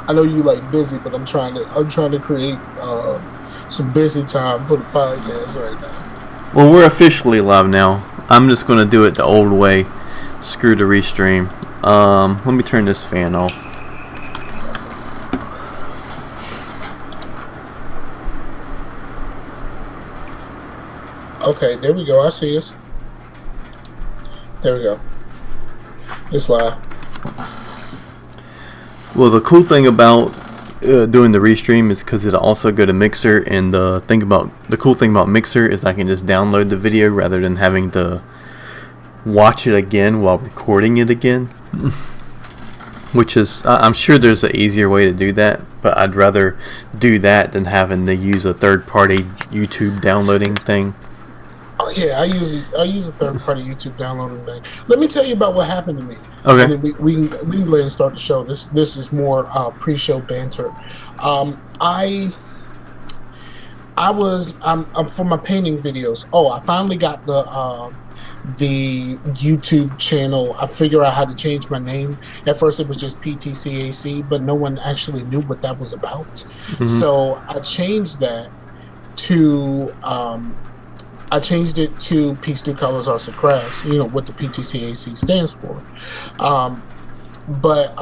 I know you like busy, but I'm trying to create some busy time for the podcast right now. Well, we're officially live now. I'm just gonna do it the old way. Screw the restream. Let me turn this fan off. Okay, there we go. I see us. There we go. It's live. Well, the cool thing about doing the restream is because it'll also go to Mixer, and the cool thing about Mixer is I can just download the video rather than having to watch it again while recording it again. Which is, I'm sure there's an easier way to do that, but I'd rather do that than having to use a third-party YouTube downloading thing. Oh yeah, I use a third-party YouTube downloading thing. Let me tell you about what happened to me. Okay. And then we can go ahead and start the show. This is more pre-show banter. I'm for my painting videos. Oh, I finally got the YouTube channel. I figured out how to change my name. At first it was just PTCAC, but no one actually knew what that was about. Mm-hmm. So I changed that to Peace Through Colors Arts and Crafts, what the PTCAC stands for. But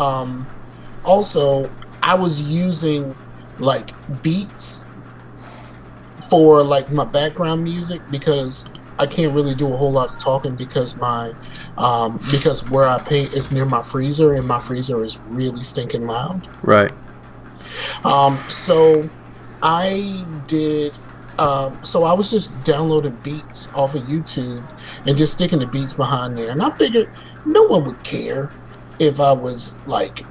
also I was using like beats for like my background music because I can't really do a whole lot of talking because because where I paint is near my freezer, and my freezer is really stinking loud. Right. So I did. So I was just downloading beats off of YouTube and just sticking the beats behind there, and I figured no one would care if I was like,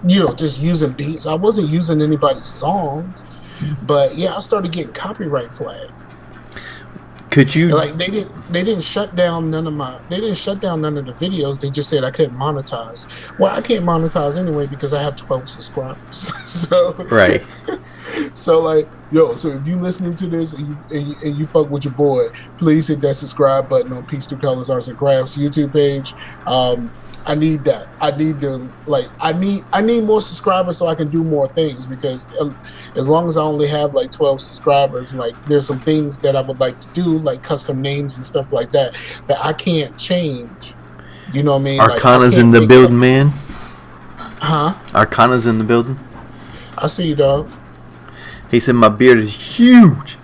just using beats. I wasn't using anybody's songs, but yeah, I started getting copyright flagged. Could you they didn't shut down none of the videos. They just said I couldn't monetize. Well, I can't monetize anyway because I have 12 subscribers. So right. So so if you listening to this and you fuck with your boy, please hit that subscribe button on Peace Through Colors Arts and Crafts YouTube page. I need that. I need them. I need more subscribers so I can do more things, because as long as I only have 12 subscribers, there's some things that I would like to do, like custom names and stuff like that I can't change. You know what I mean? Arcana's in the building, man. Huh? Arcana's in the building. I see you, dog. He said my beard is huge.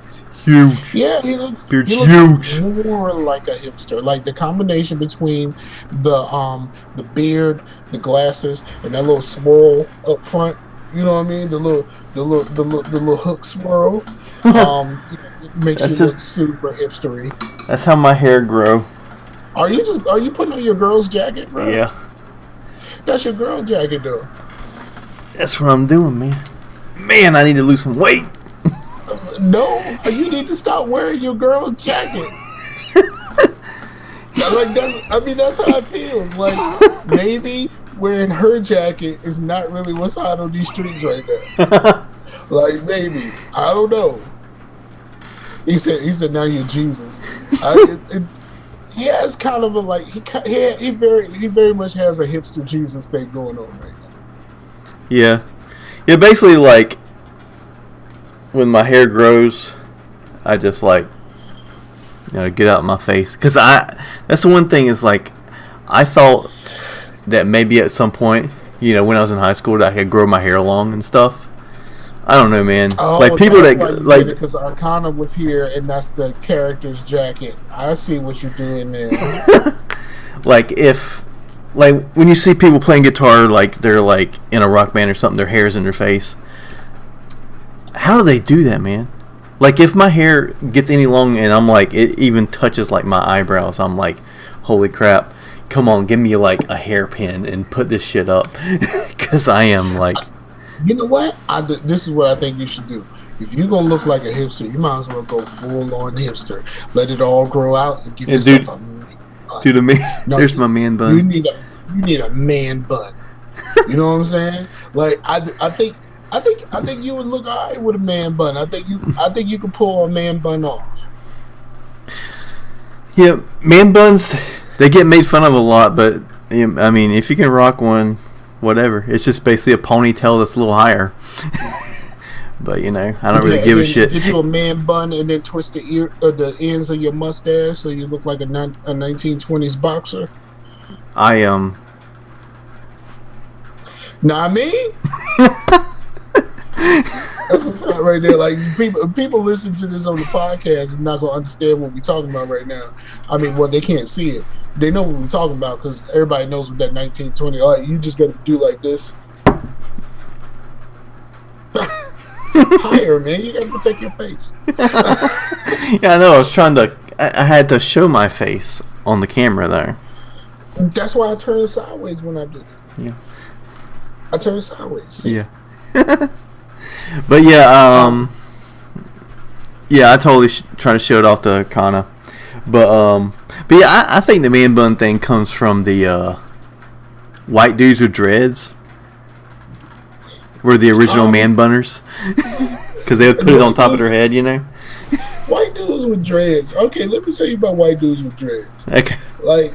Huge. Yeah, he looks huge. More like a hipster. Like the combination between the beard, the glasses, and that little swirl up front. You know what I mean? The little hook swirl. Makes you look super hipstery. That's how my hair grow. Are you putting on your girl's jacket, bro? Yeah. That's your girl jacket, though. That's what I'm doing, man. Man, I need to lose some weight. No, you need to stop wearing your girl's jacket. That's how it feels. Maybe wearing her jacket is not really what's hot on these streets right now. Maybe, I don't know. He said now you're Jesus. He has kind of a he very much has a hipster Jesus thing going on right now. Yeah, basically when my hair grows, I just get out of my face, because that's the one thing is I thought that maybe at some point, when I was in high school, that I could grow my hair long and stuff. I don't know, man. Oh, people that because Arcana was here and that's the character's jacket. I see what you're doing there. If when you see people playing guitar, they're in a rock band or something, their hair's in their face. How do they do that, man? If my hair gets any long and I'm it even touches my eyebrows, I'm holy crap, come on, give me a hairpin and put this shit up. Because I am you know what? This is what I think you should do. If you're going to look like a hipster, you might as well go full on hipster. Let it all grow out and give yourself a man bun. Dude, there's my man bun. You need a man bun. You know what I'm saying? I think you would look alright with a man bun. I think you could pull a man bun off. Yeah, man buns, they get made fun of a lot, but I mean, if you can rock one, whatever. It's just basically a ponytail that's a little higher. But I don't really give a shit. Get you a man bun and then twist the ends of your mustache so you look like a 1920s boxer. Nah, I mean, that's what's up right there. Like people listen to this on the podcast and not gonna understand what we're talking about right now. I mean, well, they can't see it. They know what we're talking about because everybody knows what that 1920. All right, you just got to do like this. Higher, man. You got to protect your face. Yeah, I know. I had to show my face on the camera there. That's why I turn sideways when I do it. Yeah. I turn sideways. See? Yeah. But yeah, I totally try to show it off to Kana. But yeah, I think the man bun thing comes from the white dudes with dreads. Were the original man bunners. Because they would put it on top of their head, White dudes with dreads. Okay, let me tell you about white dudes with dreads. Okay. Like,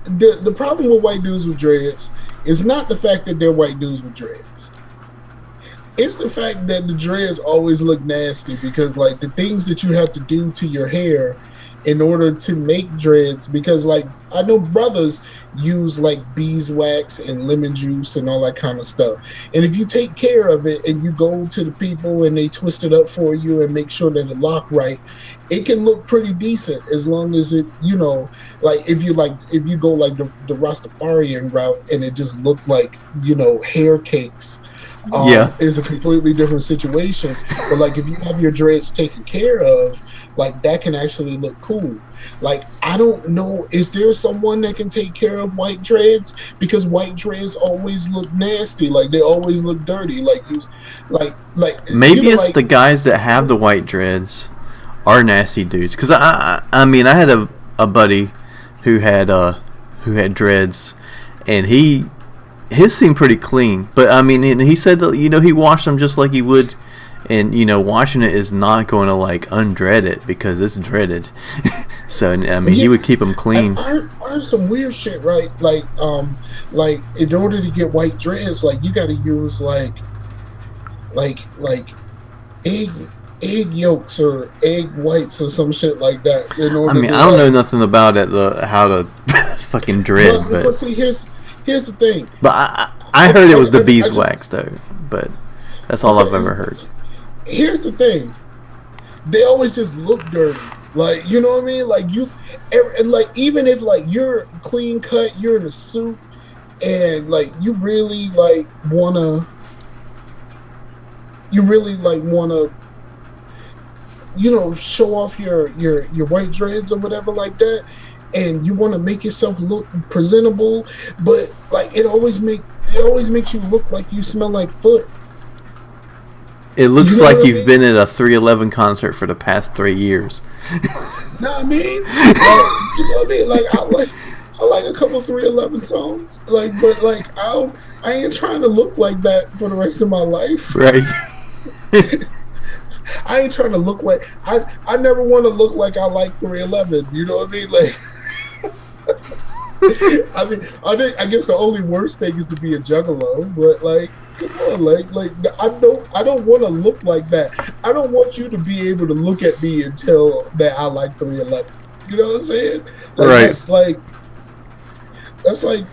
the problem with white dudes with dreads is not the fact that they're white dudes with dreads. It's the fact that the dreads always look nasty because, like, the things that you have to do to your hair in order to make dreads, because, like, I know brothers use, like, beeswax and lemon juice and all that kind of stuff. And if you take care of it and you go to the people and they twist it up for you and make sure that it lock right, it can look pretty decent as long as it, like, if you go like the Rastafarian route and it just looks like, hair cakes. Is a completely different situation. But like if you have your dreads taken care of, like that can actually look cool. Like I don't know, is there someone that can take care of white dreads? Because white dreads always look nasty. Like they always look dirty. Like maybe it's the guys that have the white dreads are nasty dudes. Because I mean I had a buddy who had dreads, and his seemed pretty clean, but I mean, he said that he washed them just like he would, and washing it is not going to like undread it because it's dreaded. So I mean, he would keep them clean. I heard some weird shit, right? Like in order to get white dreads, like you got to use like egg yolks or egg whites or some shit like that. In order I mean, I don't know nothing about it, how to fucking dread. But see, Here's the thing. But I heard it was the beeswax though. But that's all I've ever heard. Here's the thing. They always just look dirty. Like, you know what I mean? Like even if like you're clean cut, you're in a suit, and like you really wanna show off your white dreads or whatever like that. And you want to make yourself look presentable, but like it always makes you look like you smell like foot. It looks like you've been at a 311 concert for the past 3 years. Know what I mean? Like, you know what I mean? Like I like a couple 311 songs. Like, but like I ain't trying to look like that for the rest of my life. Right. I ain't trying to look like I never want to look like I like 311. You know what I mean? Like. I guess the only worst thing is to be a juggalo, but like, come on, like I don't want to look like that. I don't want you to be able to look at me and tell that I like 311. You know what I'm saying? Like, right. That's like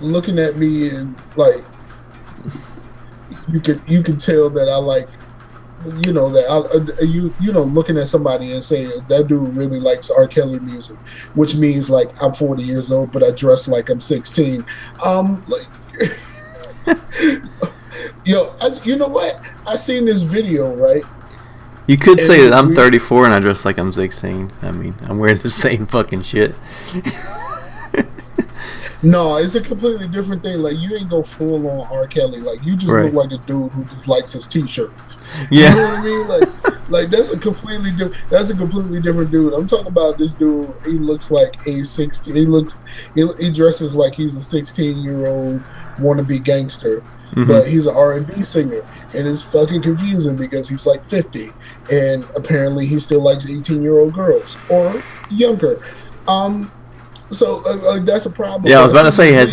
looking at me and like you can tell that I like. Looking at somebody and saying that dude really likes R. Kelly music, which means like I'm 40 years old, but I dress like I'm 16. You know what? I seen this video, right? You could say that I'm 34 and I dress like I'm 16. I mean, I'm wearing the same fucking shit. No, it's a completely different thing. Like, you ain't go full on R. Kelly. Like, you just look like a dude who just likes his t-shirts. Yeah. You know what I mean? Like that's a completely different dude. I'm talking about this dude. He looks like a 16. He dresses like he's a 16-year-old wannabe gangster, but he's an R&B singer, and it's fucking confusing because he's like 50, and apparently he still likes 18-year-old girls or younger. So that's a problem. Yeah, I was about to say, has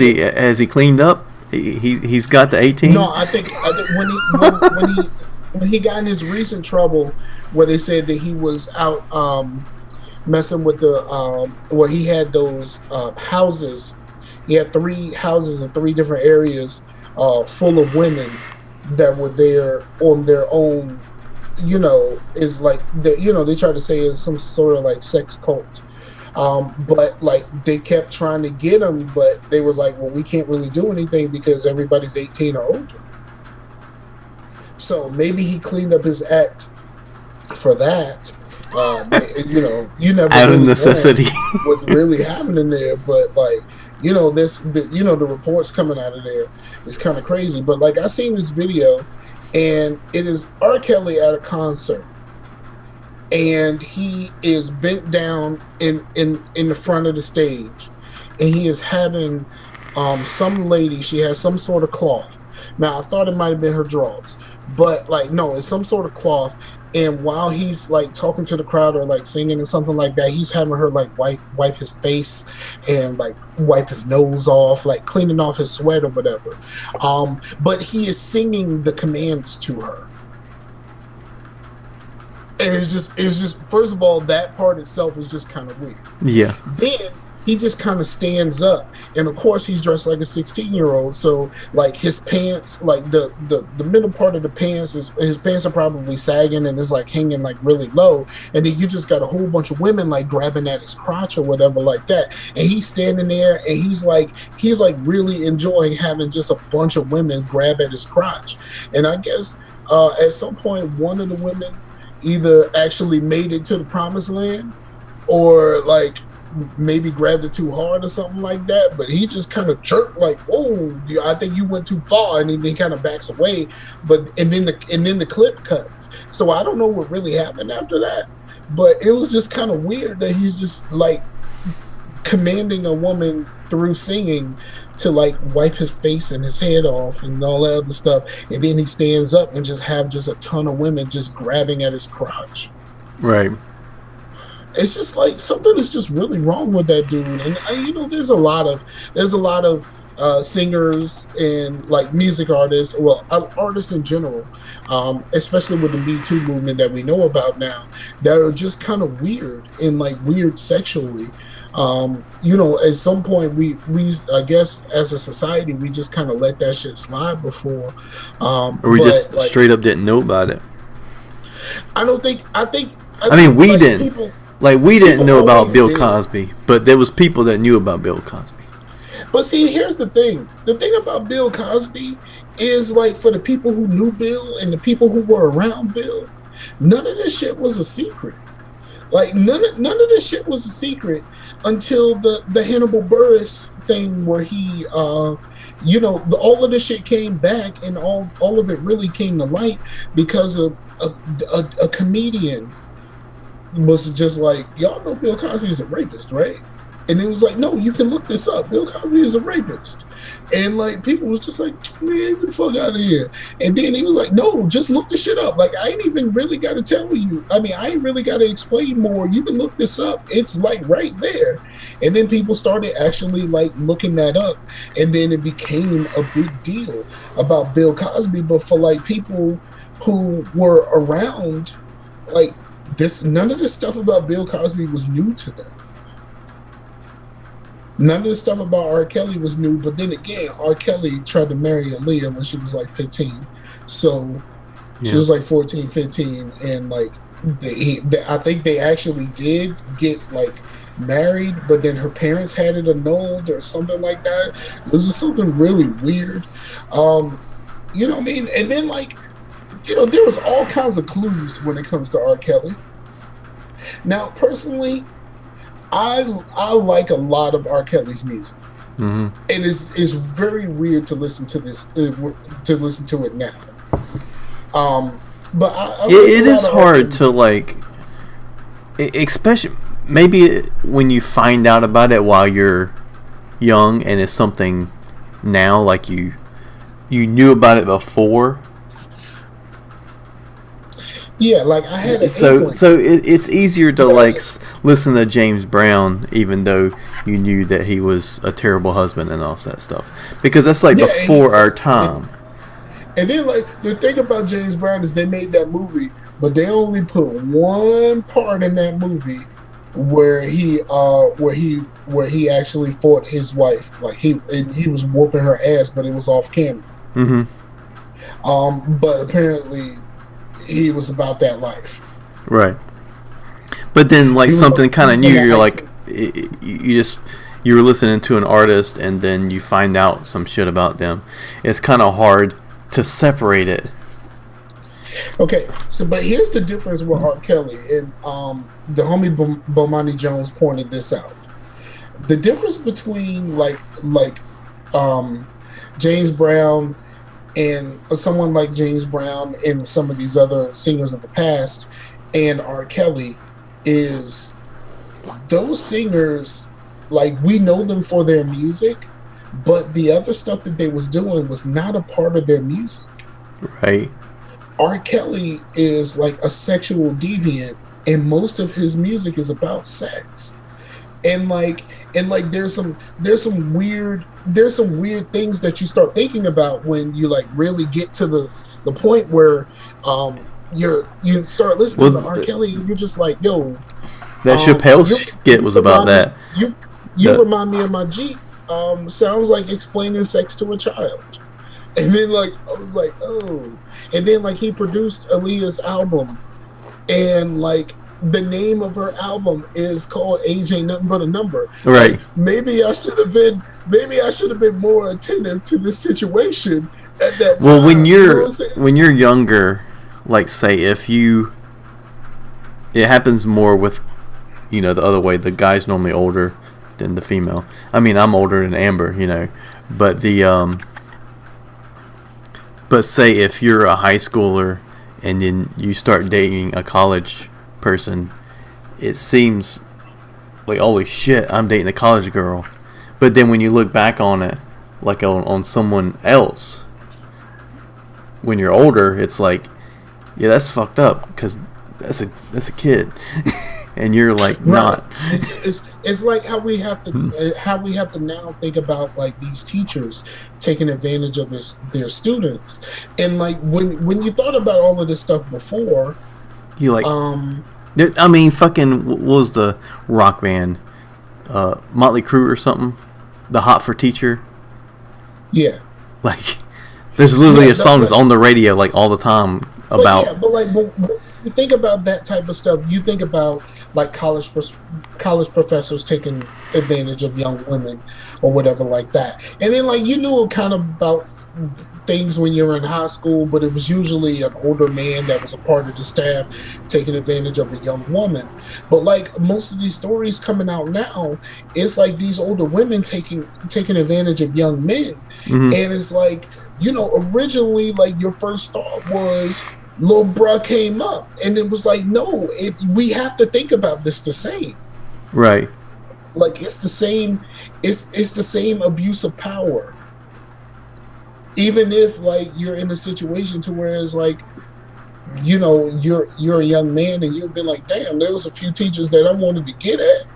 he cleaned up? He's got the 18. No, I think when he got in his recent trouble, where they said that he was out messing with the where he had those houses. He had 3 houses in 3 different areas full of women that were there on their own. You know, is like they try to say is some sort of like sex cult. But like they kept trying to get him, but they was like, well, we can't really do anything because everybody's 18 or older. So maybe he cleaned up his act for that. You never out of really necessity. what's really happening there, but like the reports coming out of there is kind of crazy. But like I seen this video, and it is R. Kelly at a concert. And he is bent down in the front of the stage, and he is having some lady. She has some sort of cloth. Now I thought it might have been her drawers, but like no, it's some sort of cloth. And while he's like talking to the crowd or like singing or something like that, he's having her like wipe his face and like wipe his nose off, like cleaning off his sweat or whatever. But he is singing the commands to her. And it's just first of all, that part itself is just kind of weird. Yeah. Then he just kind of stands up, and of course he's dressed like a 16-year-old. So like his pants, like the middle part of the pants is his pants are probably sagging and it's like hanging like really low. And then you just got a whole bunch of women like grabbing at his crotch or whatever like that. And he's standing there and he's like really enjoying having just a bunch of women grab at his crotch. And I guess at some point one of the women either actually made it to the promised land or like maybe grabbed it too hard or something like that, but he just kind of jerked like, whoa, I think you went too far, and then he kind of backs away, and then the clip cuts. So I don't know what really happened after that, but it was just kind of weird that he's just like commanding a woman through singing to like wipe his face and his head off and all that other stuff, and then he stands up and just have just a ton of women just grabbing at his crotch. Right. It's just like something is just really wrong with that dude. And there's a lot of singers and like music artists, well, artists in general, especially with the Me Too movement that we know about now, that are just kind of weird and like weird sexually. At some point we I guess as a society we just kind of let that shit slide before, or we just like, straight up didn't know about it. I mean, we like, didn't. We didn't know about Bill Cosby, but there was people that knew about Bill Cosby. But see, here's the thing. The thing about Bill Cosby is like for the people who knew Bill and the people who were around Bill, none of this shit was a secret. Like none of this shit was a secret until the Hannibal Buress thing where he all of this shit came back, and all of it really came to light because of a comedian was just like, y'all know Bill Cosby is a rapist, right? And it was like, no, you can look this up. Bill Cosby is a rapist. And like people was just like, man, get the fuck out of here. And then he was like, no, just look this shit up. Like I ain't even really got to tell you. I mean, I ain't really got to explain more. You can look this up. It's like right there. And then people started actually like looking that up. And then it became a big deal about Bill Cosby. But for like people who were around, like none of this stuff about Bill Cosby was new to them. None of the stuff about R. Kelly was new, but then again, R. Kelly tried to marry Aaliyah when she was like 15. So she was like 14, 15, and like I think they actually did get like married, but then her parents had it annulled or something like that. It was just something really weird. You know what I mean? And then like, there was all kinds of clues when it comes to R. Kelly. Now, personally, I like a lot of R. Kelly's music, and it's very weird to listen to this to listen to it now. But it is hard to like, especially maybe when you find out about it while you're young and it's something now like you knew about it before. Yeah, like I had so it's easier to listen to James Brown, even though you knew that he was a terrible husband and all that stuff, because that's like before our time. And then, like, the thing about James Brown is they made that movie, but they only put one part in that movie where he actually fought his wife. Like he was whooping her ass, but it was off camera. But apparently he was about that life. Right. But then, like, something kind of new. You're like, you were listening to an artist, and then you find out some shit about them. It's kind of hard to separate it. Okay, so but here's the difference with R. Kelly, and the homie Bomani Jones pointed this out. The difference between like James Brown and someone like James Brown and some of these other singers of the past and R. Kelly is those singers, like, we know them for their music, but the other stuff that they was doing was not a part of their music. Right. R. Kelly is like a sexual deviant, and most of his music is about sex. And there's some weird things that you start thinking about when you like really get to the point where you start listening to R. Kelly, and you're just like, yo, that Chappelle skit was about that. You remind me of my Jeep. Sounds like explaining sex to a child. And then, like, I was like, oh. And then, like, he produced Aaliyah's album, and like the name of her album is called "Age Ain't Nothing But a Number." Right. Like, maybe I should have been more attentive to this situation at that time. Well, when you're younger, like, say if it happens more with, you know, the other way. The guy's normally older than the female. I mean, I'm older than Amber, you know, but but say if you're a high schooler and then you start dating a college person, it seems like, holy shit, I'm dating a college girl. But then when you look back on it, like on someone else, when you're older, it's like, yeah, that's fucked up, because that's a kid. And you're like, right. Not. It's like how we have to now think about, like, these teachers taking advantage of their students. And like when you thought about all of this stuff before, you like, I mean, fucking, what was the rock band, Motley Crue or something, the Hot for Teacher? Yeah. Like, there's literally a song that's on the radio like all the time about. But like when you think about that type of stuff, you think about like college professors taking advantage of young women or whatever like that. And then, like, you knew kind of about things when you were in high school, but it was usually an older man that was a part of the staff taking advantage of a young woman. But like most of these stories coming out now, it's like these older women taking advantage of young men. Mm-hmm. And it's like, you know, originally, like, your first thought was Lil Bruh came up, and it was like, no, we have to think about this the same. Right. Like, it's the same abuse of power. Even if, like, you're in a situation to where it's like, you know, you're a young man and you've been like, damn, there was a few teachers that I wanted to get at,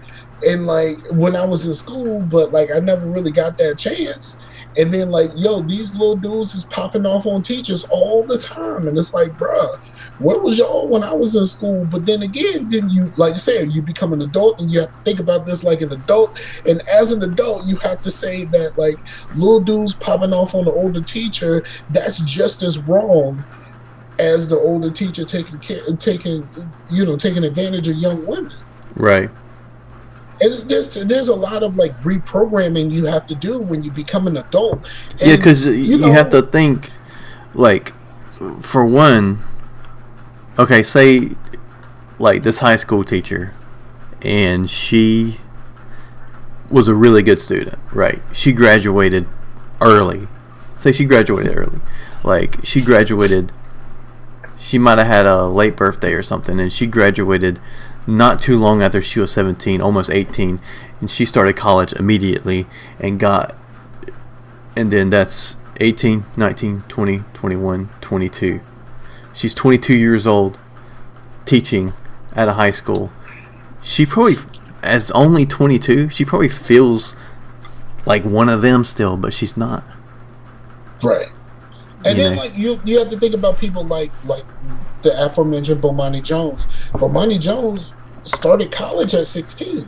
and like when I was in school, but like I never really got that chance. And then, like, yo, these little dudes is popping off on teachers all the time. And it's like, bruh, where was y'all when I was in school? But then again, you, like you said, you become an adult and you have to think about this like an adult. And as an adult, you have to say that, like, little dudes popping off on the older teacher, that's just as wrong as the older teacher taking advantage of young women. Right. And there's a lot of, like, reprogramming you have to do when you become an adult. And, yeah, because you have to think, like, for one, okay, say, like, this high school teacher, and she was a really good student, right? She graduated early. Say she graduated early. Like, she might have had a late birthday or something, and she graduated not too long after she was 17, almost 18, and she started college immediately and then that's 18, 19, 20, 21, 22. She's 22 years old, teaching at a high school, she probably, as only 22, she probably feels like one of them still, but she's not. Right. And then like you have to think about people like the aforementioned Bomani Jones. Bomani Jones started college at 16.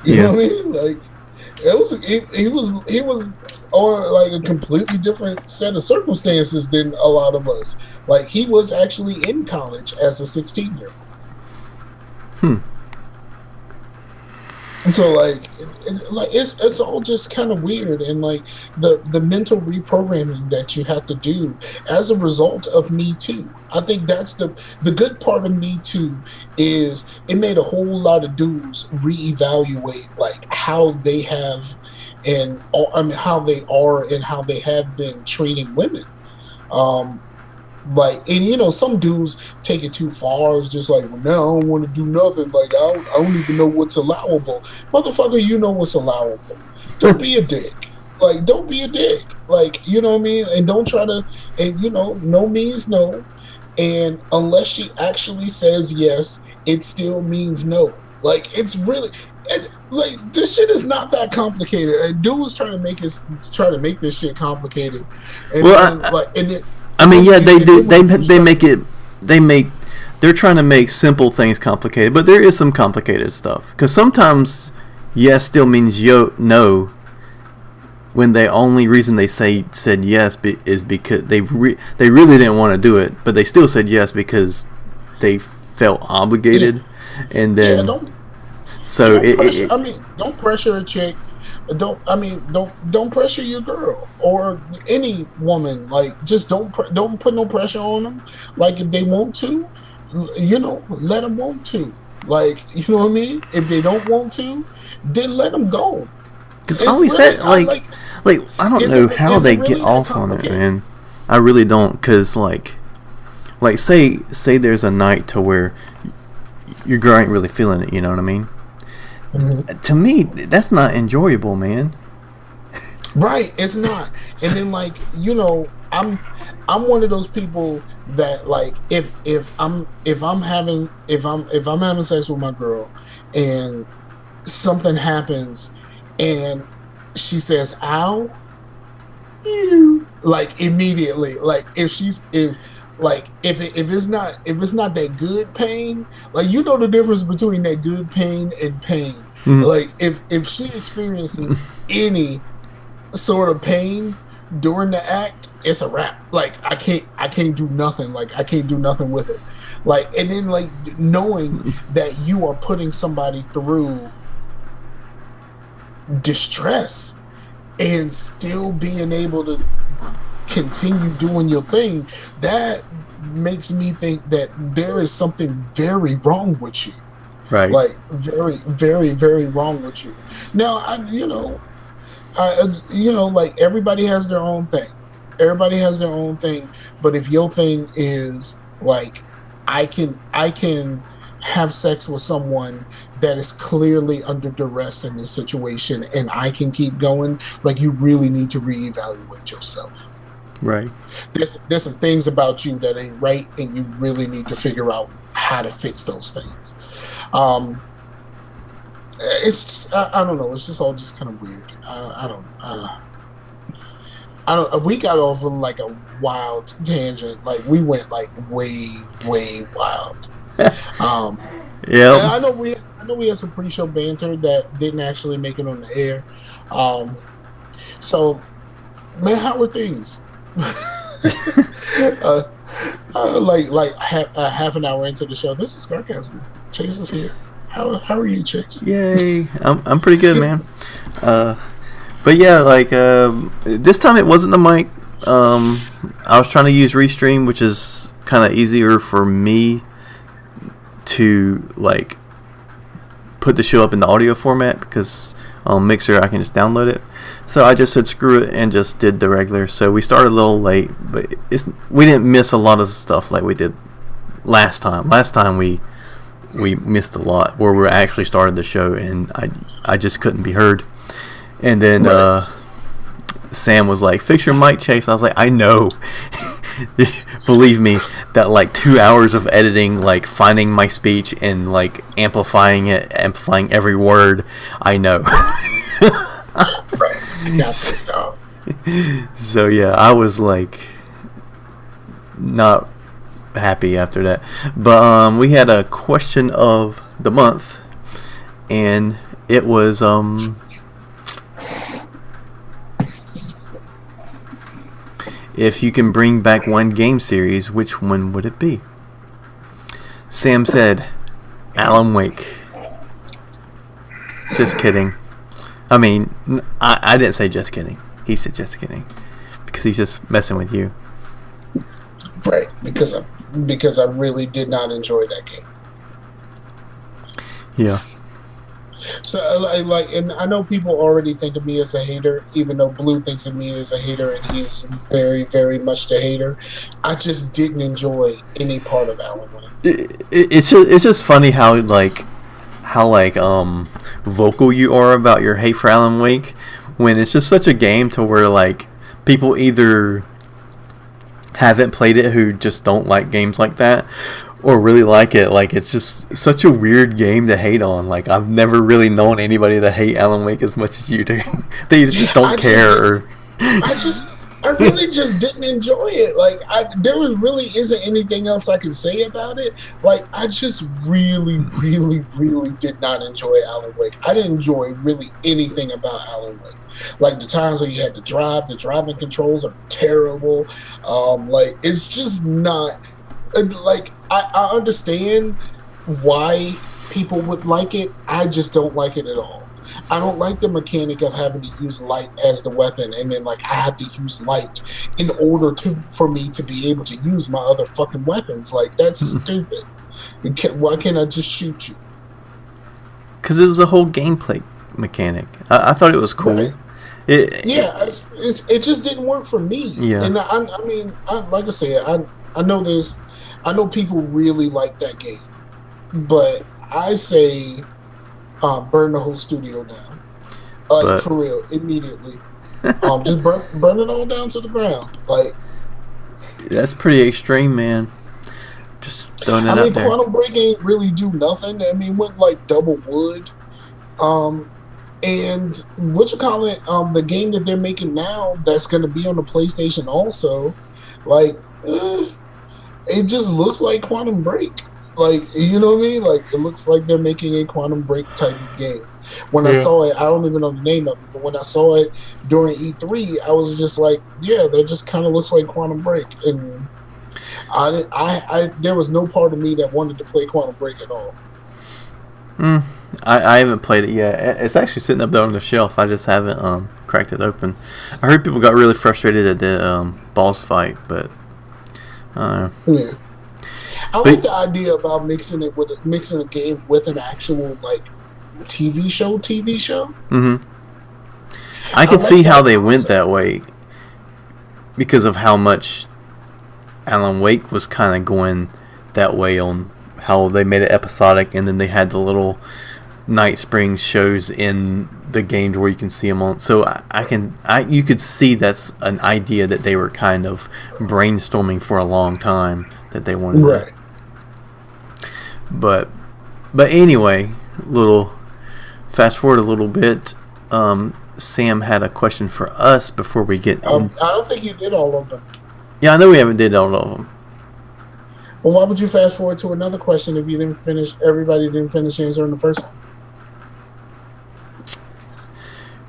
You know what I mean? Like he was on like a completely different set of circumstances than a lot of us. Like he was actually in college as a 16-year-old. And so like it's all just kind of weird, and like the mental reprogramming that you have to do as a result of Me Too. I think that's the good part of Me Too is it made a whole lot of dudes reevaluate like how they have how they are and how they have been treating women. Like, and you know, some dudes take it too far. It's just like, well, now I don't want to do nothing. Like, I don't even know what's allowable. Motherfucker, you know what's allowable. Don't be a dick. Like, don't be a dick. Like, you know what I mean? And don't try to, and you know, no means no. And unless she actually says yes, it still means no. Like, it's really, like, this shit is not that complicated. And dudes try to make this shit complicated. And well, then, like, and it, I mean, yeah, they do. They're trying to make simple things complicated, but there is some complicated stuff. Because sometimes yes still means no, when the only reason they said yes is because they really didn't want to do it, but they still said yes because they felt obligated, and then don't pressure a chick. Don't pressure your girl or any woman. Like, just don't put no pressure on them. Like, if they want to, you know, let them want to. Like, you know what I mean? If they don't want to, then let them go. Because I always said, like I don't know how they get off on it, man. I really don't. Because like say there's a night to where your girl ain't really feeling it. You know what I mean? Mm-hmm. To me, that's not enjoyable, man. Right, it's not. And then, like, you know, I'm one of those people that, like, if I'm having sex with my girl and something happens and she says "ow," like, immediately, like, if it's not that good pain, like, you know the difference between that good pain and pain. Mm-hmm. Like, if she experiences any sort of pain during the act, it's a wrap. Like, I can't do nothing. Like, I can't do nothing with it. Like, and then, like, knowing that you are putting somebody through distress and still being able to continue doing your thing, that makes me think that there is something very wrong with you. Right. Like, very, very, very wrong with you. Now, like, everybody has their own thing. Everybody has their own thing. But if your thing is like, I can have sex with someone that is clearly under duress in this situation and I can keep going, like, you really need to reevaluate yourself. Right. There's some things about you that ain't right, and you really need to figure out how to fix those things. It's just, I don't know. It's just all just kind of weird. I don't. We got off on like a wild tangent. Like, we went like way wild. Yeah. I know we had some pre-show banter that didn't actually make it on the air. So, man, how are things? Half an hour into the show, this is Scarcasm. Chase is here. How are you, Chase? Yay! I'm pretty good, man. But yeah, like, this time it wasn't the mic. I was trying to use Restream, which is kind of easier for me to, like, put the show up in the audio format, because on Mixer I can just download it. So I just said screw it and just did the regular. So we started a little late, but we didn't miss a lot of stuff like we did last time. Last time we missed a lot where we actually started the show and I just couldn't be heard. And then Sam was like, "Fix your mic, Chase." I was like, "I know." Believe me, that like 2 hours of editing, like finding my speech and like amplifying every word, I know. Right. I got this, dog. So yeah, I was like not happy after that. But we had a question of the month, and it was if you can bring back one game series, which one would it be? Sam said Alan Wake. Just kidding. I mean, I didn't say just kidding. He said just kidding because he's just messing with you. Right, because I really did not enjoy that game. Yeah. So like, and I know people already think of me as a hater, even though Blue thinks of me as a hater, and he's very, very much the hater. I just didn't enjoy any part of Alan Wake. It's just funny how vocal you are about your hate for Alan Wake, when it's just such a game to where like people either haven't played it who just don't like games like that, or really like it. Like, it's just such a weird game to hate on. Like, I've never really known anybody to hate Alan Wake as much as you do. They just don't care. I really just didn't enjoy it. Like, there really isn't anything else I can say about it. Like, I just really, really, really did not enjoy Alan Wake. I didn't enjoy really anything about Alan Wake. Like, the times where you had to drive, the driving controls are terrible. Like, it's just not... Like, I understand why people would like it. I just don't like it at all. I don't like the mechanic of having to use light as the weapon, and then like I have to use light in order for me to be able to use my other fucking weapons. Like, that's stupid. Why can't I just shoot you? Because it was a whole gameplay mechanic. I thought it was cool. Right. It just didn't work for me. Yeah. And I mean, like I said, I know people really like that game, but I say burn the whole studio down. Like, for real, immediately. Just burn it all down to the ground. Like, that's pretty extreme, man. Just throwing it out there. Quantum Break ain't really do nothing. I mean, went like double wood. And the game that they're making now that's going to be on the PlayStation also, like, it just looks like Quantum Break. Like, you know what I mean? Like, it looks like they're making a Quantum Break type of game. When I saw it, I don't even know the name of it, but when I saw it during E3, I was just like, yeah, that just kind of looks like Quantum Break. And there was no part of me that wanted to play Quantum Break at all. I haven't played it yet. It's actually sitting up there on the shelf. I just haven't cracked it open. I heard people got really frustrated at the boss fight, but I don't know. Yeah. I like the idea about mixing a game with an actual like TV show. Mm-hmm. I could see how they went that way because of how much Alan Wake was kind of going that way on how they made it episodic, and then they had the little Night Springs shows in the games where you can see them on. So you could see that's an idea that they were kind of brainstorming for a long time that they wanted. Right. But anyway, little fast forward a little bit. Sam had a question for us before we get. I don't think you did all of them. Yeah, I know we haven't did all of them. Well, why would you fast forward to another question if you didn't finish? Everybody didn't finish answering the first one.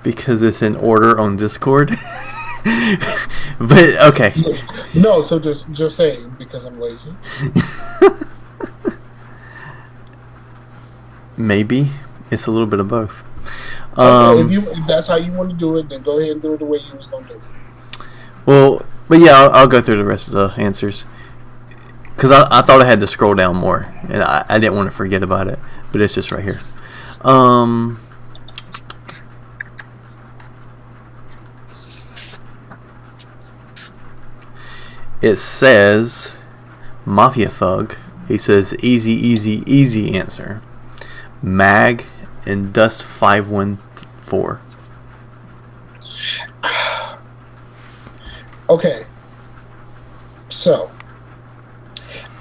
Because it's in order on Discord. But okay. No, so just saying because I'm lazy. Maybe it's a little bit of both. If that's how you want to do it, then go ahead and do it the way you was gonna do it. Well, but yeah, I'll go through the rest of the answers because I thought I had to scroll down more, and I didn't want to forget about it, but it's just right here. It says Mafia Thug. He says easy answer. Mag and Dust 514. Okay. So,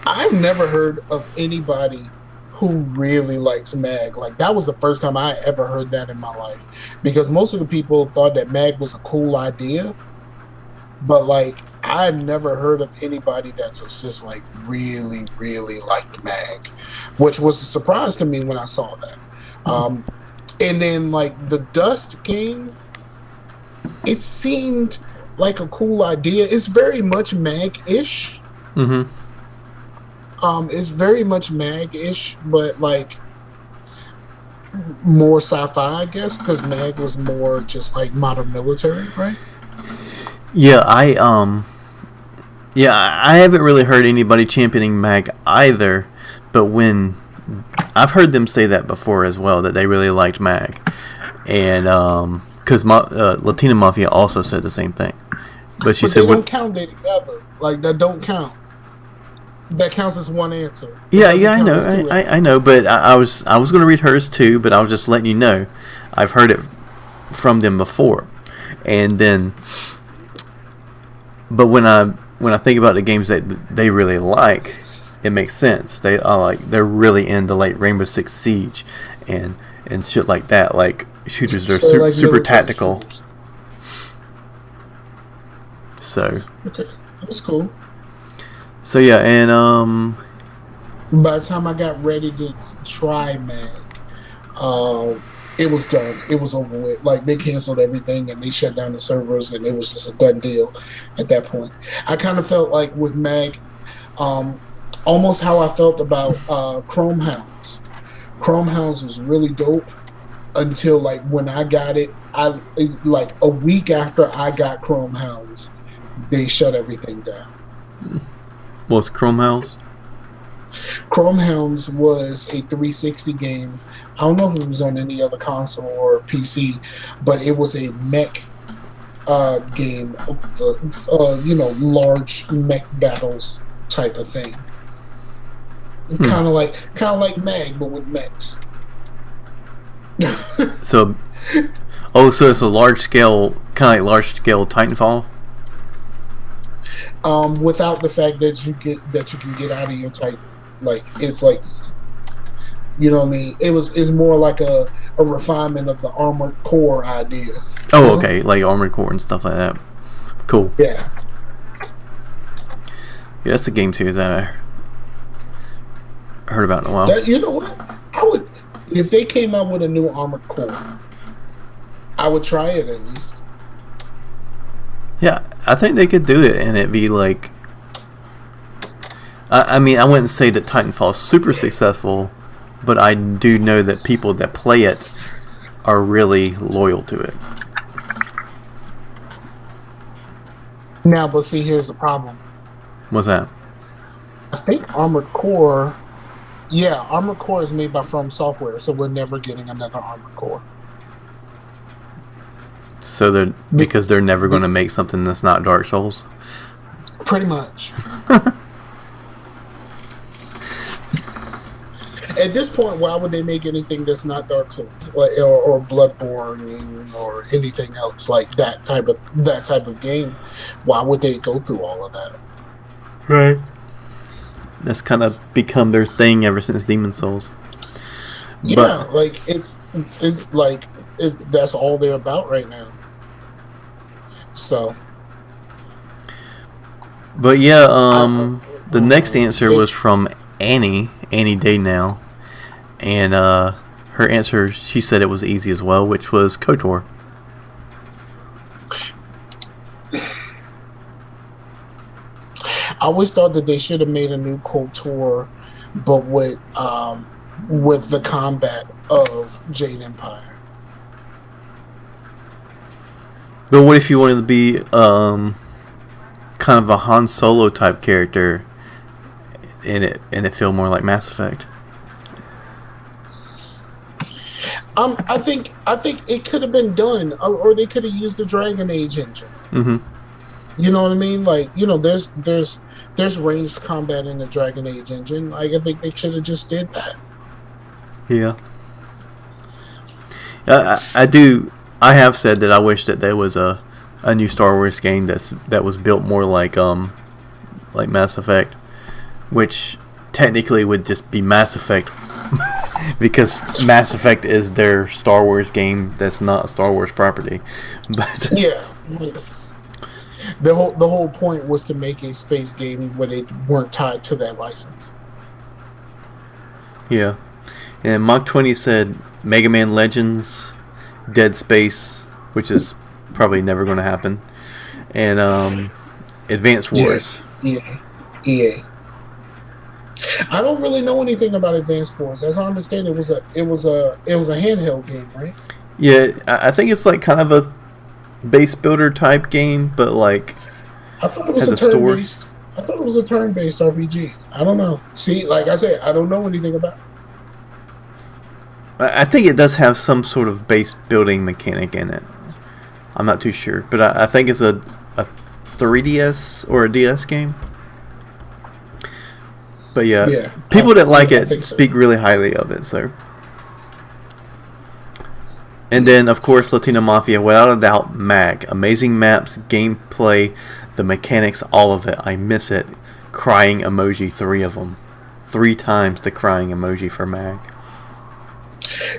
I've never heard of anybody who really likes mag. Like, that was the first time I ever heard that in my life. Because most of the people thought that mag was a cool idea. But, like, I never heard of anybody that's just, like, really, really liked mag. Which was a surprise to me when I saw that. And then, like, the Dust game, it seemed like a cool idea. It's very much mag-ish. Mm-hmm. It's very much mag-ish, but like more sci-fi, I guess, because mag was more just like modern military, right? Yeah, I haven't really heard anybody championing mag either, but when I've heard them say that before as well, that they really liked mag, and because Latina Mafia also said the same thing, but she said they don't count it together. Like, that don't count. That counts as one answer. Yeah, I know, I know, but I was going to read hers too, but I was just letting you know, I've heard it from them before, and then, but when I think about the games that they really like, it makes sense. They're really into like Rainbow Six Siege, and shit like that, like shooters that are like super tactical. Shooters. So. Okay, that's cool. So yeah, and by the time I got ready to try mag, it was done. It was over with. Like, they canceled everything and they shut down the servers, and it was just a done deal at that point. I kind of felt like with mag, almost how I felt about Chrome Hounds. Chrome Hounds was really dope until like when I got it. Like a week after I got Chrome Hounds, they shut everything down. What's Chrome Hounds? Chrome Hounds was a 360 game. I don't know if it was on any other console or PC, but it was a mech game, large mech battles type of thing. Kind of like mag, but with mechs. So it's a large scale, kind of like large scale Titanfall. Without the fact that you can get out of your type, like, it's like, you know what I mean? It's more like a refinement of the Armored Core idea. Oh, okay, like Armored Core and stuff like that. Cool. Yeah, that's a game series that I heard about in a while. you know what? I would, if they came out with a new Armored Core, I would try it at least. Yeah, I think they could do it, and it'd be like, I mean, I wouldn't say that Titanfall is super successful, but I do know that people that play it are really loyal to it. Now, but see, here's the problem. What's that? I think Armored Core is made by From Software, so we're never getting another Armored Core. So because they're never going to make something that's not Dark Souls? Pretty much. At this point, why would they make anything that's not Dark Souls, or Bloodborne, or anything else like that type of game? Why would they go through all of that? Right. That's kind of become their thing ever since Demon Souls. Yeah, like it's like that's all they're about right now. So. But yeah, the next answer was from Annie Day Now, and her answer, she said it was easy as well, which was KOTOR. I always thought that they should have made a new KOTOR, but with the combat of Jade Empire. But what if you wanted to be kind of a Han Solo type character, and it feel more like Mass Effect? I think it could have been done, or they could have used the Dragon Age engine. Mm-hmm. You know what I mean? Like, there's ranged combat in the Dragon Age engine. Like, I think they should have just did that. Yeah. I do. I have said that I wish that there was a new Star Wars game that was built more like like Mass Effect, which technically would just be Mass Effect because Mass Effect is their Star Wars game that's not a Star Wars property. But yeah, the whole point was to make a space game where they weren't tied to that license. yeah, and Mach 20 said Mega Man Legends, Dead Space, which is probably never going to happen, and Advance Wars. EA. I don't really know anything about Advance Wars. As I understand, it was a handheld game, right? Yeah, I think it's like kind of a base builder type game, but like I thought it was a turn-based. I thought it was a turn-based RPG. I don't know. See, like I said, I don't know anything about it. I think it does have some sort of base building mechanic in it. I'm not too sure, but I think it's a 3DS or a DS game. But yeah, people that like it speak really highly of it. So, and then of course Latino Mafia, without a doubt, MAG, amazing maps, gameplay, the mechanics, all of it. I miss it. Crying emoji, 3 of them, 3 times the crying emoji for MAG.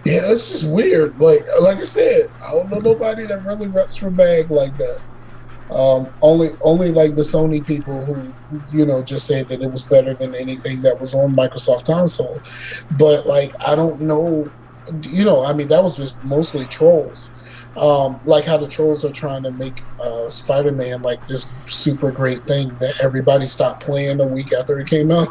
Yeah, it's just weird. Like I said, I don't know nobody that really reps for MAG like that. Only like the Sony people who, just said that it was better than anything that was on Microsoft console. But like, I don't know, that was just mostly trolls. Like how the trolls are trying to make Spider-Man like this super great thing that everybody stopped playing a week after it came out.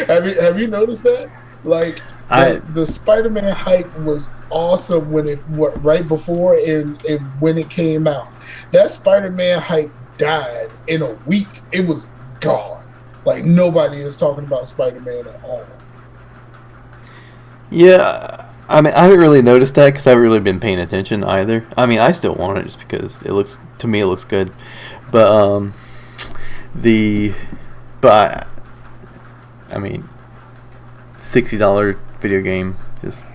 Have you noticed that? Like the Spider-Man hype was awesome right before and when it came out. That Spider-Man hype died in a week. It was gone. Like nobody is talking about Spider-Man at all. Yeah, I mean, I haven't really noticed that because I haven't really been paying attention either. I mean, I still want it just because it looks good, but I mean, $60 video game, just,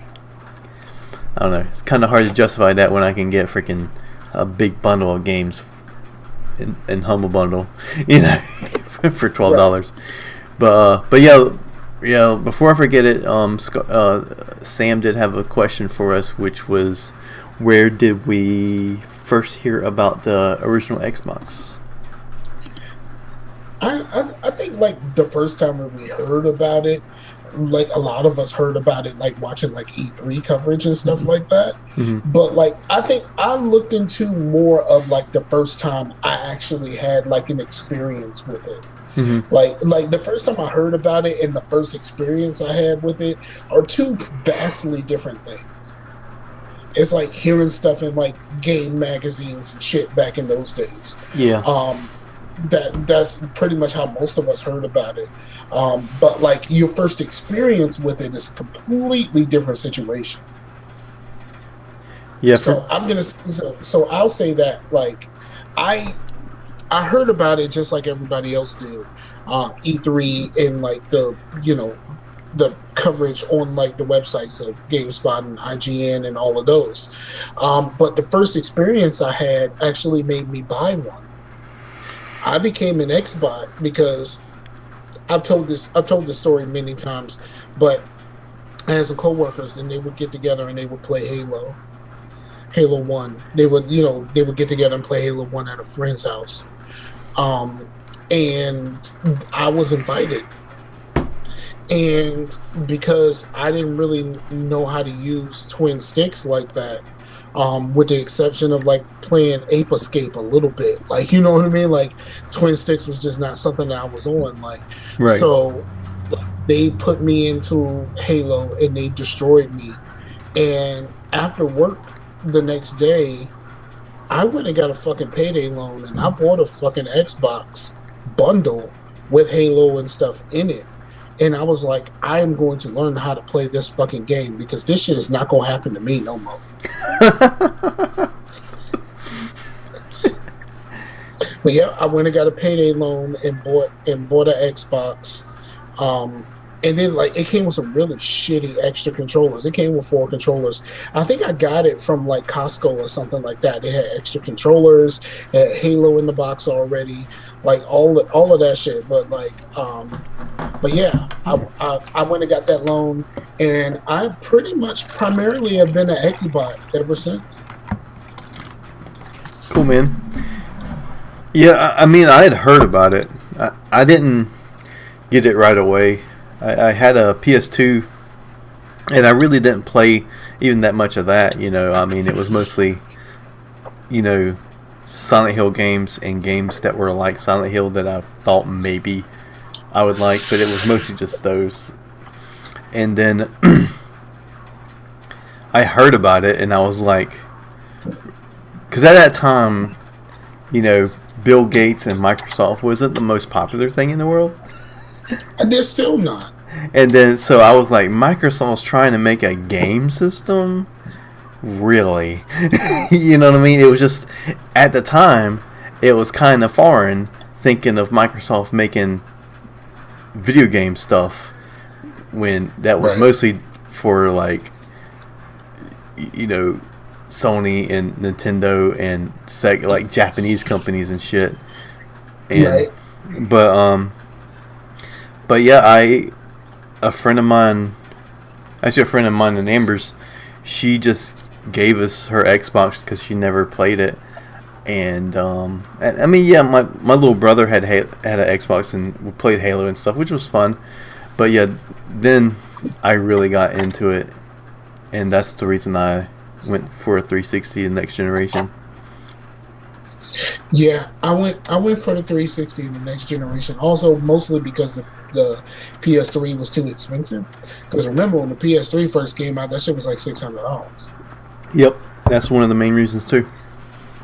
I don't know, it's kind of hard to justify that when I can get freaking a big bundle of games in Humble Bundle, for $12. Right. But yeah, before I forget it, Sam did have a question for us, which was, where did we first hear about the original Xbox? I think like the first time when we heard about it, like a lot of us heard about it like watching like E3 coverage and stuff like that. Mm-hmm. But like I think I looked into more of like the first time I actually had like an experience with it. Mm-hmm. Like the first time I heard about it and the first experience I had with it are 2 vastly different things. It's like hearing stuff in like game magazines and shit back in those days. Yeah. That's pretty much how most of us heard about it. But like your first experience with it is a completely different situation. Yeah. So so I'll say that like I heard about it just like everybody else did. E3 and like the coverage on like the websites of GameSpot and IGN and all of those. But the first experience I had actually made me buy one. I became an Xbot because I've told this story many times, but I had some coworkers, and they would get together and they would play Halo 1. They would get together and play Halo 1 at a friend's house. And I was invited. And because I didn't really know how to use twin sticks like that, with the exception of like playing Ape Escape a little bit, like, you know what I mean? Like twin sticks was just not something that I was on. Like, right. So they put me into Halo and they destroyed me. And after work the next day, I went and got a fucking payday loan and I bought a fucking Xbox bundle with Halo and stuff in it. And I was like, I am going to learn how to play this fucking game because this shit is not going to happen to me no more. But yeah, I went and got a payday loan and bought an Xbox. And then like it came with some really shitty extra controllers. It came with 4 controllers. I think I got it from like Costco or something like that. They had extra controllers, had Halo in the box already, like all of that shit. But yeah, I went and got that loan, and I pretty much primarily have been an Xbot ever since. Cool, man. Yeah, I mean, I had heard about it. I didn't get it right away. I had a PS2, and I really didn't play even that much of that. You know, I mean, it was mostly, you know, Silent Hill games and games that were like Silent Hill that I thought maybe I would like, but it was mostly just those. And then I heard about it, and I was like, because at that time, you know, Bill Gates and Microsoft wasn't the most popular thing in the world. And they're still not. And then, so I was like, Microsoft's trying to make a game system? Really? You know what I mean? It was just, at the time, it was kind of foreign thinking of Microsoft making video game stuff when that was mostly for, like, you know, Sony and Nintendo and Sega, like Japanese companies and shit. And, but yeah, a friend of mine in Amber's, she just gave us her Xbox because she never played it. And I mean, yeah, my little brother had an Xbox and we played Halo and stuff, which was fun. But yeah, then I really got into it, and that's the reason I went for a 360 and next generation. Yeah, I went for the 360 and the next generation. Also, mostly because the PS3 was too expensive. Because remember, when the PS3 first came out, that shit was like $600. Yep, that's one of the main reasons too,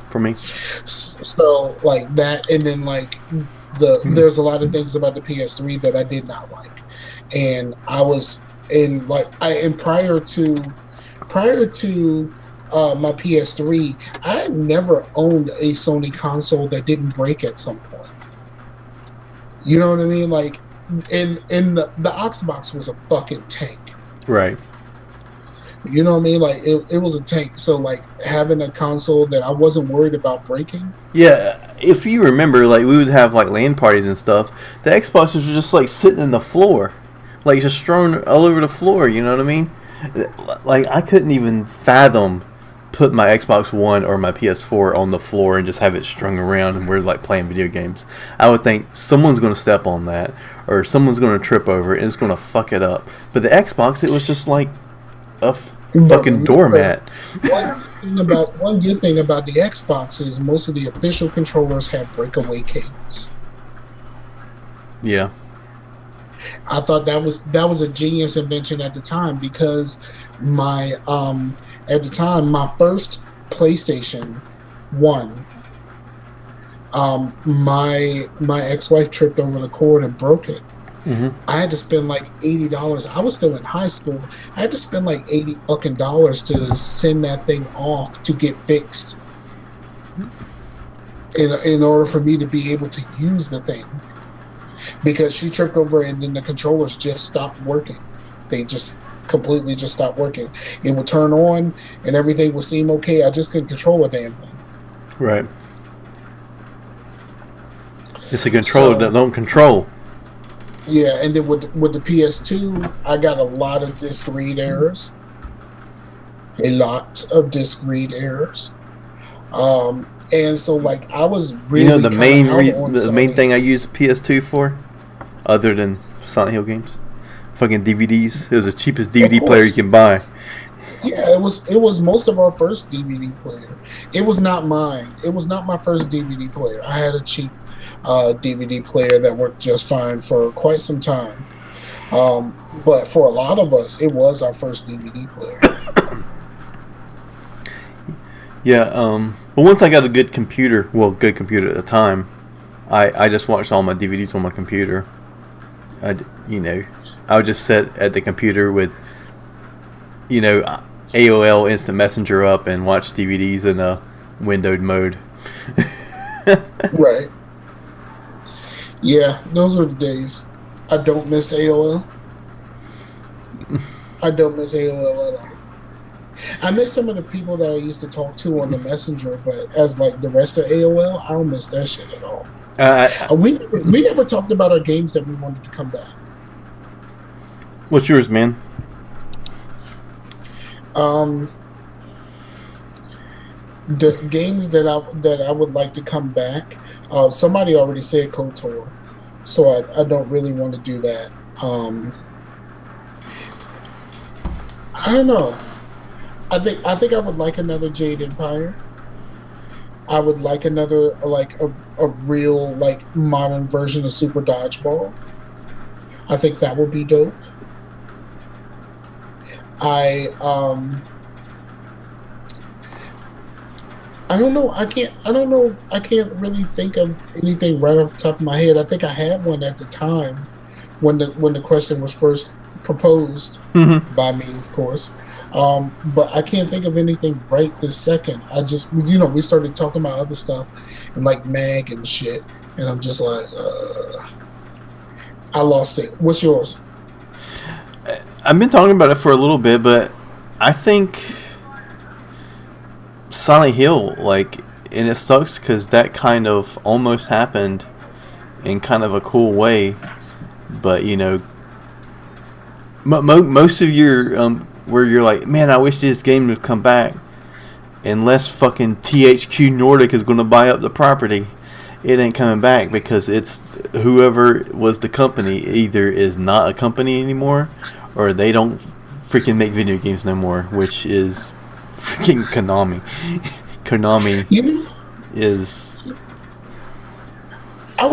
for me. So like that, and then like there's a lot of things about the PS3 that I did not like, and I was in like prior to my PS3, I had never owned a Sony console that didn't break at some point. You know what I mean? Like, in the Xbox was a fucking tank. Right. You know what I mean? Like, it was a tank. So, like, having a console that I wasn't worried about breaking. Yeah, if you remember, like, we would have, like, LAN parties and stuff. The Xboxes were just, like, sitting in the floor. Like, just strewn all over the floor, you know what I mean? Like, I couldn't even fathom put my Xbox One or my PS4 on the floor and just have it strung around and we're like playing video games. I would think someone's going to step on that or someone's going to trip over it and it's going to fuck it up. But the Xbox, it was just like a fucking doormat. One good thing about the Xbox is most of the official controllers have breakaway cables. Yeah. I thought that was a genius invention at the time because at the time, my first PlayStation 1, my ex-wife tripped over the cord and broke it. Mm-hmm. I had to spend like $80. I was still in high school. I had to spend like $80 fucking dollars to send that thing off to get fixed in order for me to be able to use the thing. Because she tripped over and then the controllers just stopped working. They just completely just stopped working. It would turn on and everything would seem okay. I just couldn't control a damn thing. Right. It's a controller that don't control. Yeah, and then with the PS2, I got a lot of disk read errors. A lot of disk read errors. And so like I was really, you know, the main thing I use PS2 for, other than Silent Hill games, fucking DVDs. It was the cheapest DVD player you can buy. Yeah, it was most of our first DVD player. It was not mine. It was not my first DVD player. I had a cheap DVD player that worked just fine for quite some time. But for a lot of us, it was our first DVD player. Yeah, but once I got a good computer at the time, I just watched all my DVDs on my computer. I would just sit at the computer with, AOL Instant Messenger up and watch DVDs in a windowed mode. Right. Yeah, those were the days. I don't miss AOL. I don't miss AOL at all. I miss some of the people that I used to talk to on the Messenger, but as like the rest of AOL, I don't miss that shit at all. We never talked about our games that we wanted to come back. What's yours, man? The games that I would like to come back. Somebody already said KOTOR, so I don't really want to do that. I don't know. I think I would like another Jade Empire. I would like another a real like modern version of Super Dodgeball. I think that would be dope. I don't know. I can't really think of anything right off the top of my head. I think I had one at the time when the question was first proposed by me, of course. But I can't think of anything right this second. I just, we started talking about other stuff and like Mag and shit, and I'm just like, I lost it. What's yours? I've been talking about it for a little bit, but I think Silent Hill, and it sucks because that kind of almost happened in kind of a cool way, but most of your where you're like, man, I wish this game would come back, unless fucking THQ Nordic is going to buy up the property, it ain't coming back, because it's whoever was the company either is not a company anymore, or they don't freaking make video games no more, which is freaking Konami. Konami is. I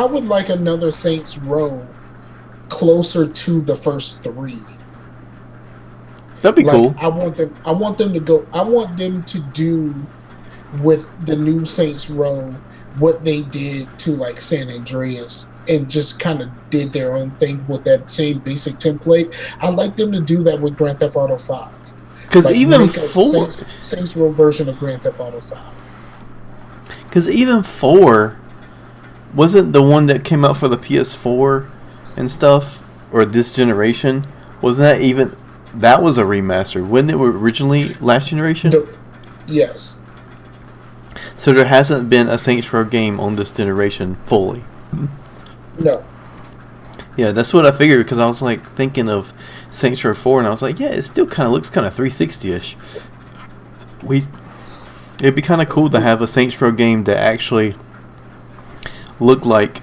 would like another Saints Row closer to the first three. That'd be cool. I want them to do with the new Saints Row what they did to like San Andreas, and just kind of did their own thing with that same basic template. I'd like them to do that with Grand Theft Auto 5. Because even make a Saints Row version of Grand Theft Auto 5. Because even 4 wasn't the one that came out for the PS4 and stuff, or this generation. Wasn't that even... That was a remaster. Wasn't it originally last generation? Yes. So there hasn't been a Saints Row game on this generation fully. No. Yeah, that's what I figured, because I was like thinking of Saints Row 4, and I was like, yeah, it still kind of looks kind of 360-ish. It'd be kind of cool to have a Saints Row game that actually looked like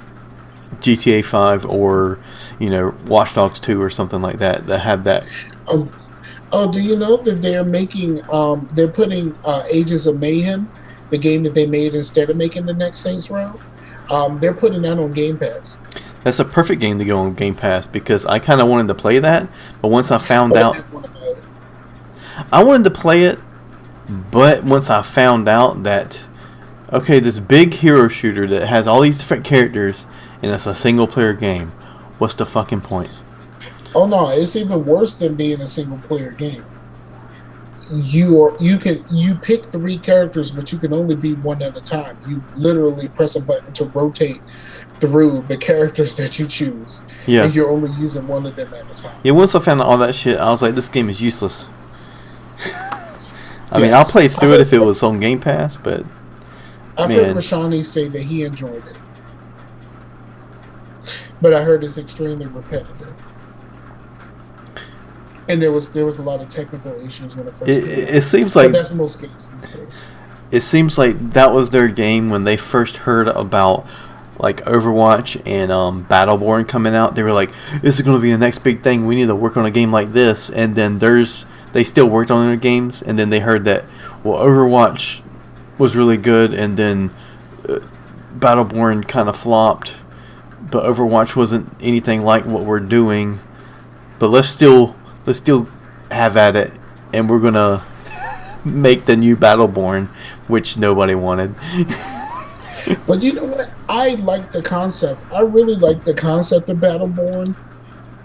GTA 5 or, Watch Dogs 2 or something like that had that. Do you know that they're putting Ages of Mayhem, the game that they made instead of making the next Saints Row, they're putting that on Game Pass. That's a perfect game to go on Game Pass, because I kind of wanted to play that, but once I found out... I wanted to play it, but once I found out that, okay, this big hero shooter that has all these different characters, and it's a single-player game, what's the fucking point? Oh no, it's even worse than being a single-player game. You pick 3 characters, but you can only be one at a time. You literally press a button to rotate through the characters that you choose. Yeah. And you're only using one of them at a time. Yeah, once I found out all that shit, I was like, this game is useless. I mean, I'll play through it if it was on Game Pass, but... I've heard Rashani say that he enjoyed it. But I heard it's extremely repetitive. And there was a lot of technical issues when it first came out. It seems like... But that's most games these days. It seems like that was their game when they first heard about Overwatch and Battleborn coming out. They were like, this is going to be the next big thing. We need to work on a game like this. And then they still worked on their games. And then they heard that, Overwatch was really good. And then Battleborn kind of flopped. But Overwatch wasn't anything like what we're doing. But let's still have at it. And we're going to make the new Battleborn, which nobody wanted. But you know what? I like the concept. I really like the concept of Battleborn.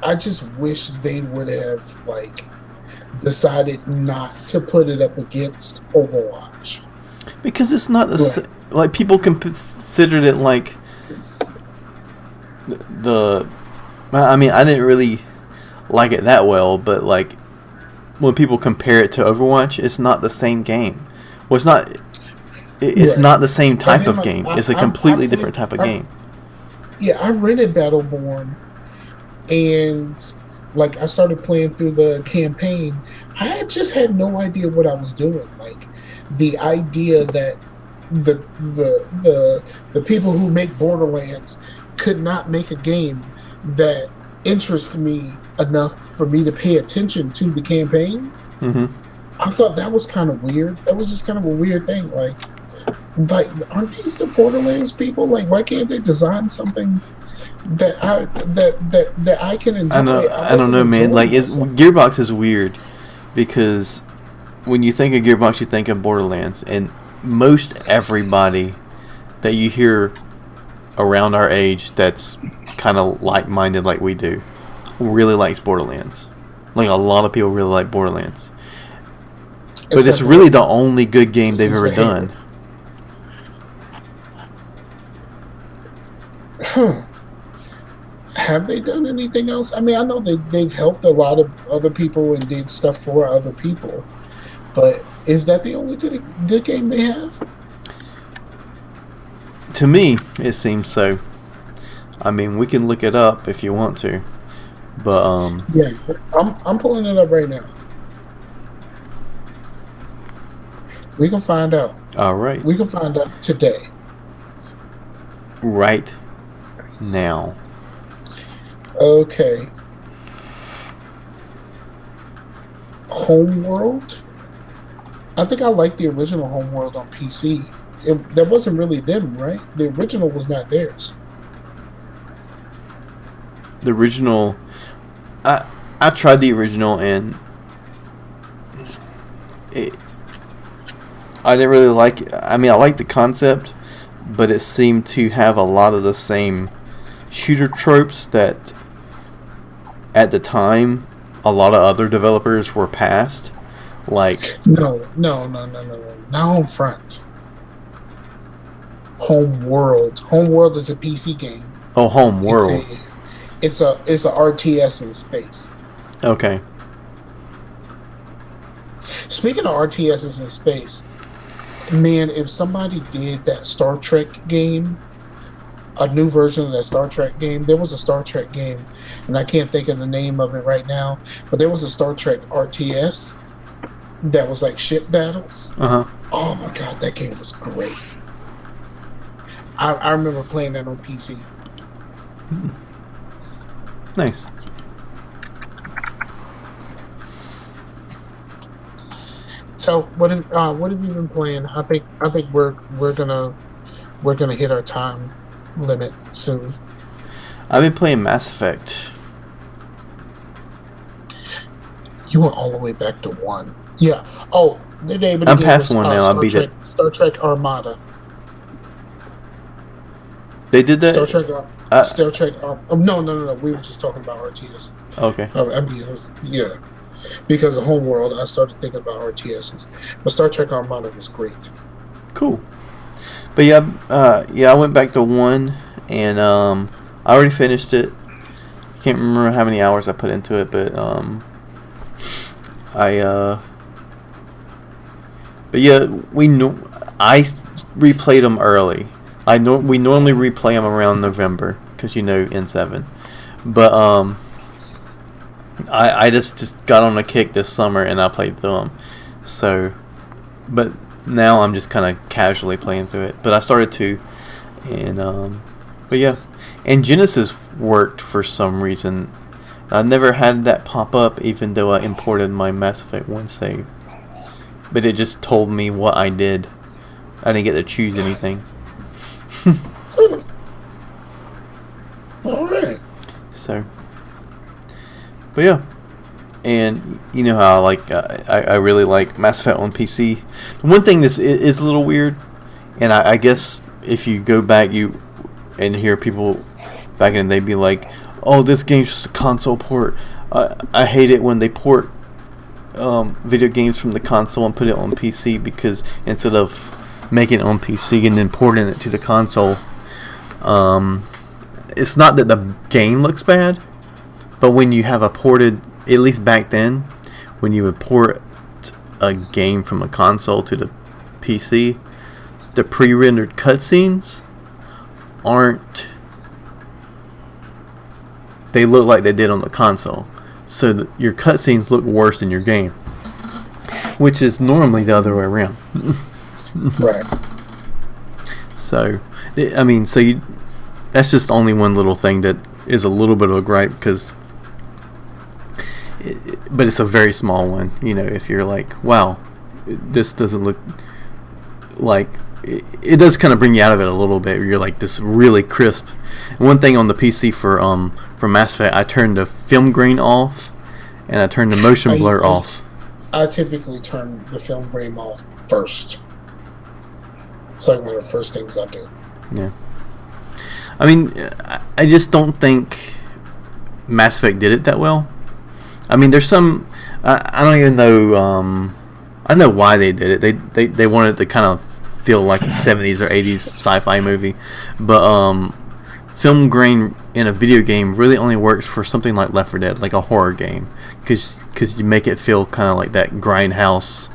I just wish they would have decided not to put it up against Overwatch. Because it's not people considered it I mean, I didn't really like it that well, but like when people compare it to Overwatch, it's not the same game. Well, it's not. It's not the same type of game. It's a completely different type of game. Yeah, I rented Battleborn, and like I started playing through the campaign. I just had no idea what I was doing. Like the idea that the people who make Borderlands could not make a game that interests me enough for me to pay attention to the campaign. Mm-hmm. I thought that was kind of weird. That was just kind of a weird thing. Like aren't these the Borderlands people? Like, why can't they design something that I can enjoy? I don't know, man. Like, Gearbox is weird because when you think of Gearbox, you think of Borderlands, and most everybody that you hear around our age that's kind of like-minded like we do really likes Borderlands. Like, a lot of people really like Borderlands. But it's really the only good game they've ever done. Have they done anything else? I mean, I know they've helped a lot of other people and did stuff for other people, but is that the only good game they have? To me, it seems so. I mean, we can look it up if you want to, but yeah, I'm pulling it up right now. We can find out. All right. We can find out today. Right now. Okay. Homeworld. I think I like the original Homeworld on PC. That wasn't really them, right? The original was not theirs. The original, I tried the original and I didn't really like it. I mean, I liked the concept, but it seemed to have a lot of the same shooter tropes that at the time a lot of other developers were past. Like no, not Homefront. Homeworld. Homeworld is a PC game. Oh, Homeworld. It's a RTS in space. Okay. Speaking of RTSs in space, man, if somebody did that Star Trek game, a new version of that Star Trek game, there was a Star Trek game, and I can't think of the name of it right now, but there was a Star Trek RTS that was like ship battles. Uh-huh. Oh my god, that game was great. I remember playing that on PC. Nice. So what have you been playing? I think we're gonna hit our time limit soon. I've been playing Mass Effect. You went all the way back to 1. Yeah. Oh, the name of the I'm game past was, 1 now. I beat it. Star Trek Armada. They did that? Star Trek. No. We were just talking about RTS. Okay. I mean, yeah. Because of Homeworld, I started thinking about RTSs. But Star Trek Armada was great. Cool. But yeah, I went back to 1, and I already finished it. Can't remember how many hours I put into it, but but yeah, I replayed them early. We normally replay them around November because N7, but I just got on a kick this summer and I played through them. So, but now I'm just kind of casually playing through it. But I started to, and but yeah, and Genesis worked for some reason. I never had that pop up, even though I imported my Mass Effect 1 save. But it just told me what I did. I didn't get to choose anything. All right. So, but yeah, and you know how I really like Mass Effect on PC. One thing that is a little weird, and I guess if you go back and hear people back in, they'd be like, "Oh, this game's just a console port." I hate it when they port video games from the console and put it on PC, because instead of making it on PC and then porting it to the console, it's not that the game looks bad, But when you have a ported, at least back then, when you would port a game from a console to the PC, the pre-rendered cutscenes aren't. They look like they did on the console, so your cutscenes look worse than your game, which is normally the other way around. Right. So, I mean, that's just only one little thing that is a little bit of a gripe, but it's a very small one. You know, if you're like, wow, this doesn't look like, it does kind of bring you out of it a little bit. You're like, this really crisp. And one thing on the PC for Mass Effect, I turned the film grain off, and I turned the motion blur off. I typically turn the film grain off first. It's like one of the first things I do. Yeah. I mean, I just don't think Mass Effect did it that well. I mean, there's some. I don't even know. I know why they did it. They wanted to kind of feel like a 70s or 80s sci-fi movie, but film grain in a video game really only works for something like Left 4 Dead, like a horror game, because you make it feel kind of like that grindhouse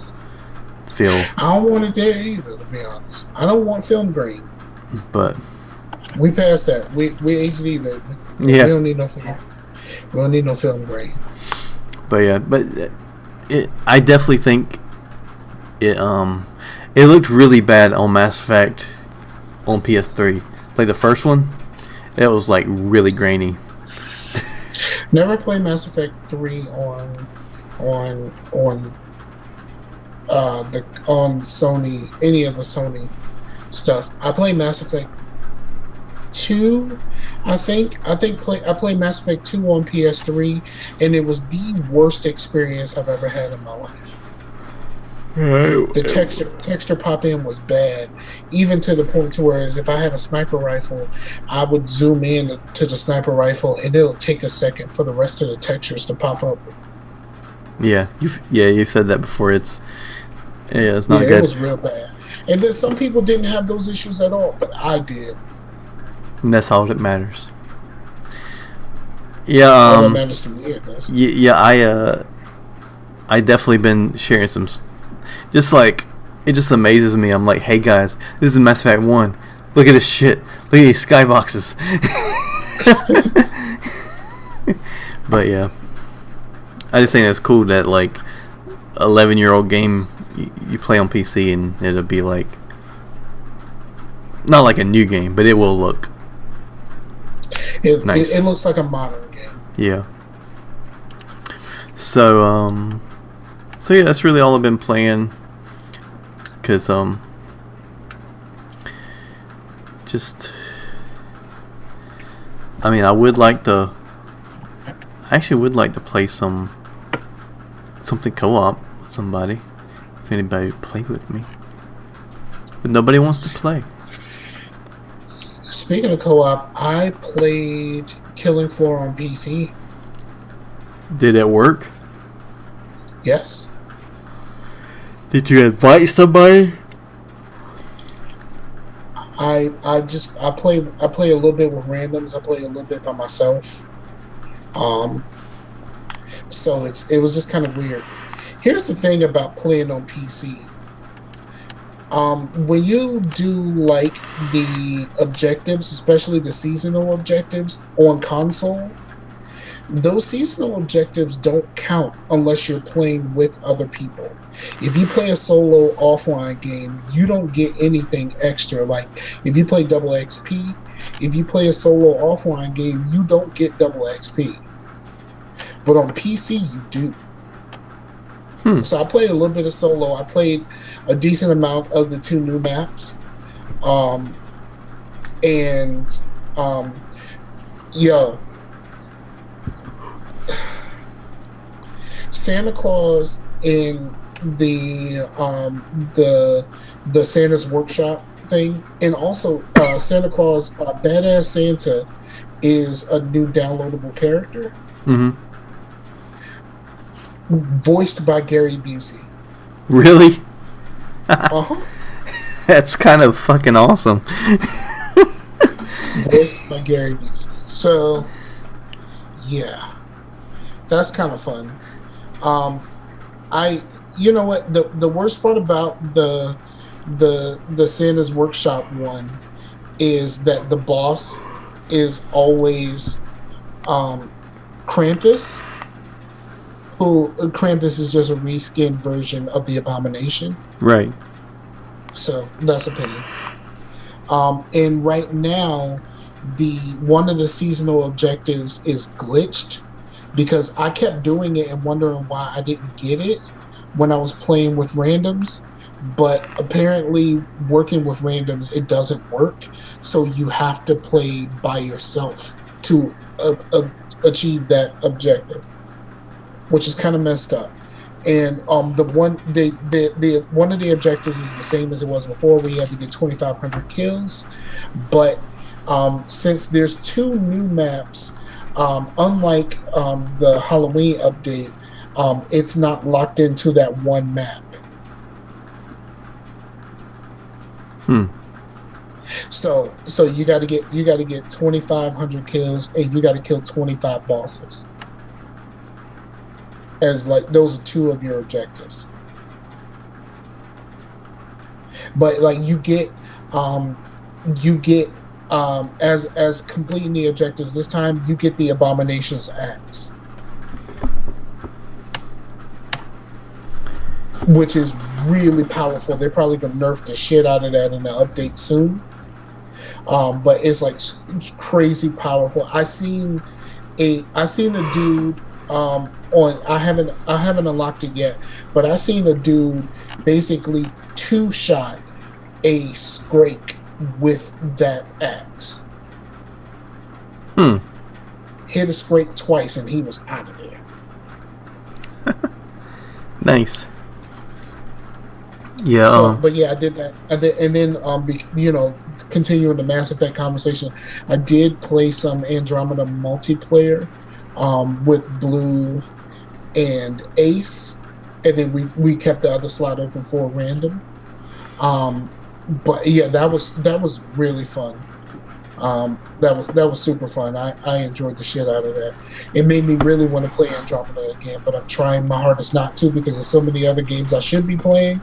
feel. I don't want it there either, to be honest. I don't want film grain. But we passed that. We HD, baby. Yeah. We don't need no film. We don't need no film grain. But yeah, I definitely think it looked really bad on Mass Effect on PS3. Like the first one, it was like really grainy. Never played Mass Effect 3 on Sony, any of the Sony stuff. I played Mass Effect 2. I played Mass Effect 2 on PS3, and it was the worst experience I've ever had in my life. The texture pop-in was bad, even to the point to where if I had a sniper rifle, I would zoom in to the sniper rifle, and it'll take a second for the rest of the textures to pop up. Yeah, you said that before. It's not good. It was real bad. And then some people didn't have those issues at all, but I did. And that's all that matters. Yeah. All that matters to me, it does. Yeah. I definitely been sharing some. Just like, it just amazes me. I'm like, hey guys, this is Mass Effect 1. Look at this shit. Look at these skyboxes. But yeah, I just think it's cool that like 11-year-old game you play on PC and it'll be like, not like a new game, but it will look nice. It looks like a modern game. Yeah. So yeah, that's really all I've been playing. Cause just, I mean, I actually would like to play something co-op with somebody, if anybody would play with me, but nobody wants to play. Speaking of co-op, I played Killing Floor on PC. Did it work? Yes. Did you invite somebody? I play a little bit with randoms. I play a little bit by myself. So it was just kind of weird. Here's the thing about playing on PC. When you do like the objectives, especially the seasonal objectives on console, those seasonal objectives don't count unless you're playing with other people. If you play a solo offline game, you don't get anything extra. Like if you play double XP, if you play a solo offline game, you don't get double XP. But on PC, you do. So I played a little bit of solo. I played a decent amount of the 2 new maps. Santa Claus in the Santa's Workshop thing, and also Santa Claus Badass Santa is a new downloadable character. Mm-hmm. Voiced by Gary Busey. Really? Uh-huh. That's kind of fucking awesome. Voiced by Gary Busey. So, yeah. That's kind of fun. Um, I, you know what, the worst part about the Santa's Workshop one is that the boss is always Krampus. Who Krampus is just a reskinned version of the Abomination. Right. So that's a pity. And right now, the one of the seasonal objectives is glitched because I kept doing it and wondering why I didn't get it when I was playing with randoms. But apparently, working with randoms, it doesn't work. So you have to play by yourself to achieve that objective, which is kind of messed up. And the one of the objectives is the same as it was before. We had to get 2,500 kills, but since there's 2 new maps, unlike the Halloween update, it's not locked into that one map. So you got to get 2,500 kills, and you got to kill 25 bosses. As like those are 2 of your objectives. But like you get as completing the objectives this time, you get the Abomination's axe, which is really powerful. They're probably gonna nerf the shit out of that in the update soon. But it's like it's crazy powerful. I seen a dude on I haven't unlocked it yet, but I seen a dude basically 2-shot a Scrake with that axe. Hit a Scrake twice and he was out of there. Nice. Yeah. So, but yeah, I did that. And then continuing the Mass Effect conversation, I did play some Andromeda multiplayer with Blue and Ace, and then we kept the other slot open for random. But yeah, that was really fun. That was super fun. I enjoyed the shit out of that. It made me really want to play Andromeda again, but I'm trying my hardest not to because there's so many other games I should be playing,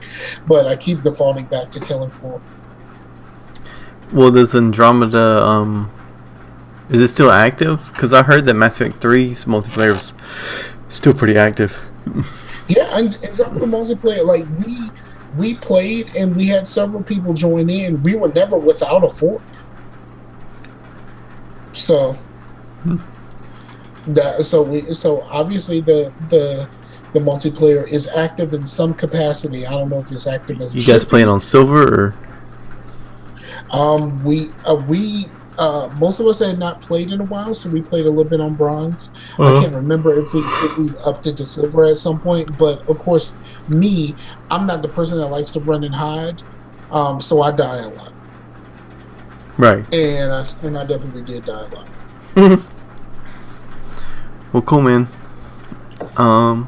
but I keep defaulting back to Killing Floor. Well, does Andromeda is it still active? Because I heard that Mass Effect 3's multiplayer is still pretty active. Yeah, and Andromeda multiplayer, like we played and we had several people join in. We were never without a fourth. So obviously the multiplayer is active in some capacity. I don't know if it's active as you guys playing on silver or we most of us had not played in a while, so we played a little bit on bronze. I can't remember if we upped it to silver at some point, but of course I'm not the person that likes to run and hide, so I die a lot. Right. And I definitely did die a lot. Well, cool, man. And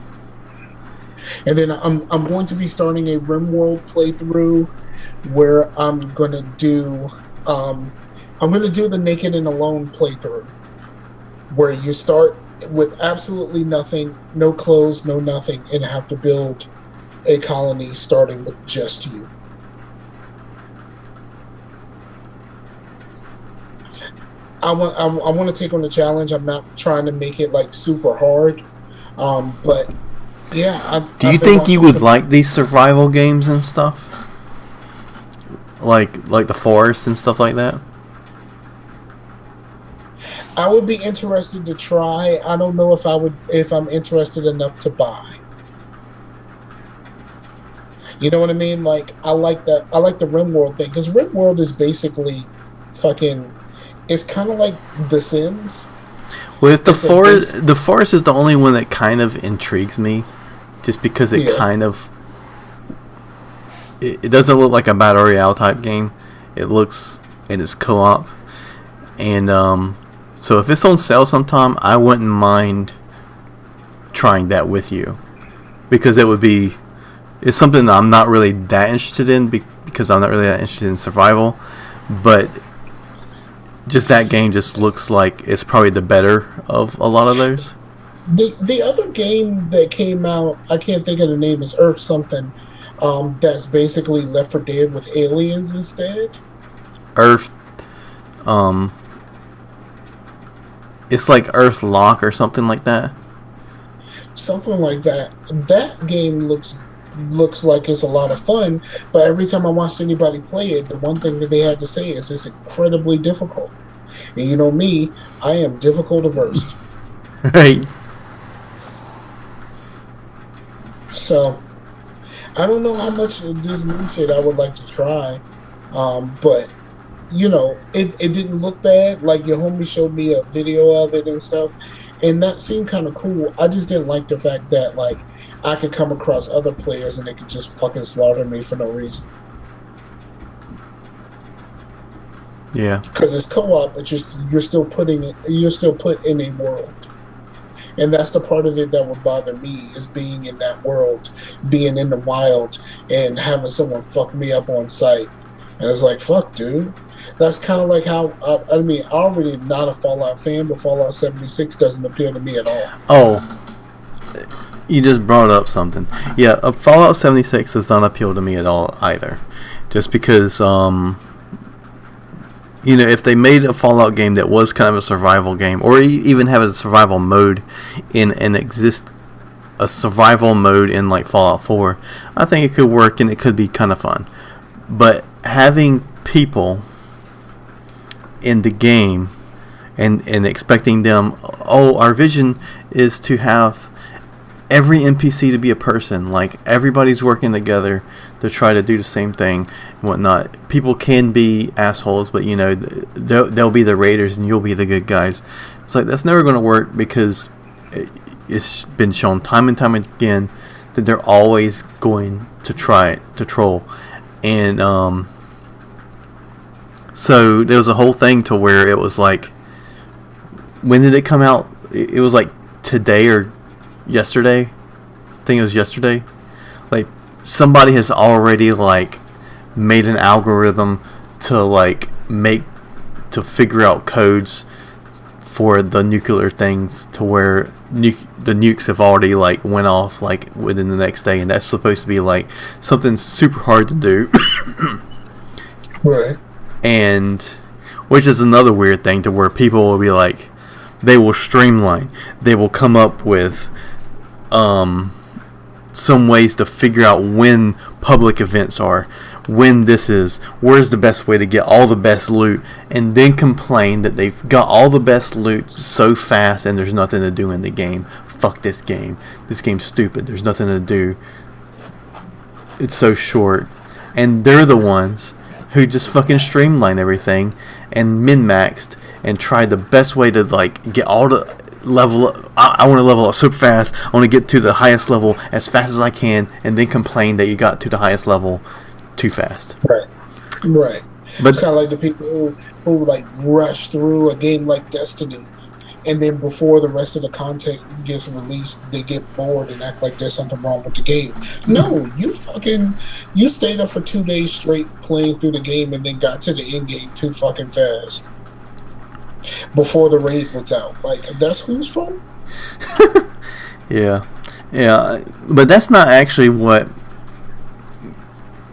then I'm going to be starting a RimWorld playthrough where I'm gonna do the Naked and Alone playthrough, where you start with absolutely nothing, no clothes, no nothing, and have to build a colony starting with just you. I want to take on the challenge. I'm not trying to make it like super hard, but yeah. Do you think you would like these survival games and stuff, like the Forest and stuff like that? I would be interested to try. I don't know if I'm interested enough to buy. You know what I mean? Like I like the RimWorld thing, because RimWorld is basically fucking. It's kind of like The Sims. Well, if the Forest is the only one that kind of intrigues me, just because it kind of it doesn't look like a battle royale type game. It looks, and it's co-op, and so if it's on sale sometime, I wouldn't mind trying that with you, because it's something that I'm not really that interested in, because I'm not really that interested in survival, but just that game just looks like it's probably the better of a lot of those. The other game that came out, I can't think of the name, is Earth something. That's basically Left 4 Dead with aliens instead. Earth, it's like Earth Lock or something like that. Something like that. That game looks like it's a lot of fun, but every time I watched anybody play it, the one thing that they had to say is it's incredibly difficult. And you know me, I am difficult averse. Right. So I don't know how much of this new shit I would like to try, but you know, it didn't look bad. Like your homie showed me a video of it and stuff, and that seemed kind of cool. I just didn't like the fact that like I could come across other players and they could just fucking slaughter me for no reason. Yeah. Because it's co-op, but you're still put in a world. And that's the part of it that would bother me, is being in that world, being in the wild, and having someone fuck me up on sight. And it's like, fuck, dude. That's kind of like how, I mean, I'm already not a Fallout fan, but Fallout 76 doesn't appeal to me at all. Oh, you just brought up something. Yeah, Fallout 76 does not appeal to me at all either. Just because, you know, if they made a Fallout game that was kind of a survival game, or even have a survival mode a survival mode in like Fallout 4, I think it could work and it could be kind of fun. But having people in the game and expecting them, oh, our vision is to have every NPC to be a person, like everybody's working together to try to do the same thing and whatnot. People can be assholes, but you know, they'll be the raiders and you'll be the good guys. It's like, that's never going to work, because it's been shown time and time again that they're always going to try to troll. And so there was a whole thing to where it was like, when did it come out? It was like today or yesterday. I think it was yesterday. Like, somebody has already like made an algorithm to like to figure out codes for the nuclear things, to where the nukes have already like went off like within the next day, and that's supposed to be like something super hard to do. Right. And which is another weird thing, to where people will be like, they will streamline, they will come up with some ways to figure out when public events are, when this is, where's the best way to get all the best loot, and then complain that they've got all the best loot so fast and there's nothing to do in the game. Fuck this game. This game's stupid. There's nothing to do. It's so short. And they're the ones who just fucking streamline everything and min-maxed and tried the best way to like get all the level up. I want to level up super fast. I want to get to the highest level as fast as I can, and then complain that you got to the highest level too fast. Right. But it's kind of like the people who like rush through a game like Destiny, and then before the rest of the content gets released, they get bored and act like there's something wrong with the game. No, you stayed up for 2 days straight playing through the game and then got to the end game too fucking fast before the raid was out. Like, that's whose fault? Yeah, but that's not actually what.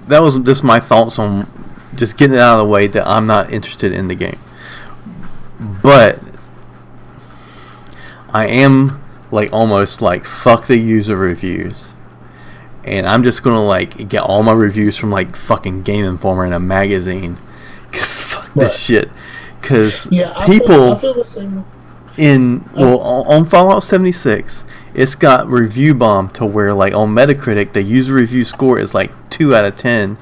That was just my thoughts on just getting it out of the way, that I'm not interested in the game. But I am like almost like, fuck the user reviews, and I'm just gonna like get all my reviews from like fucking Game Informer and a magazine, cause fuck this shit. Cause people I feel the same. On Fallout 76, it's got review bomb to where like on Metacritic the user review score is like 2 out of 10,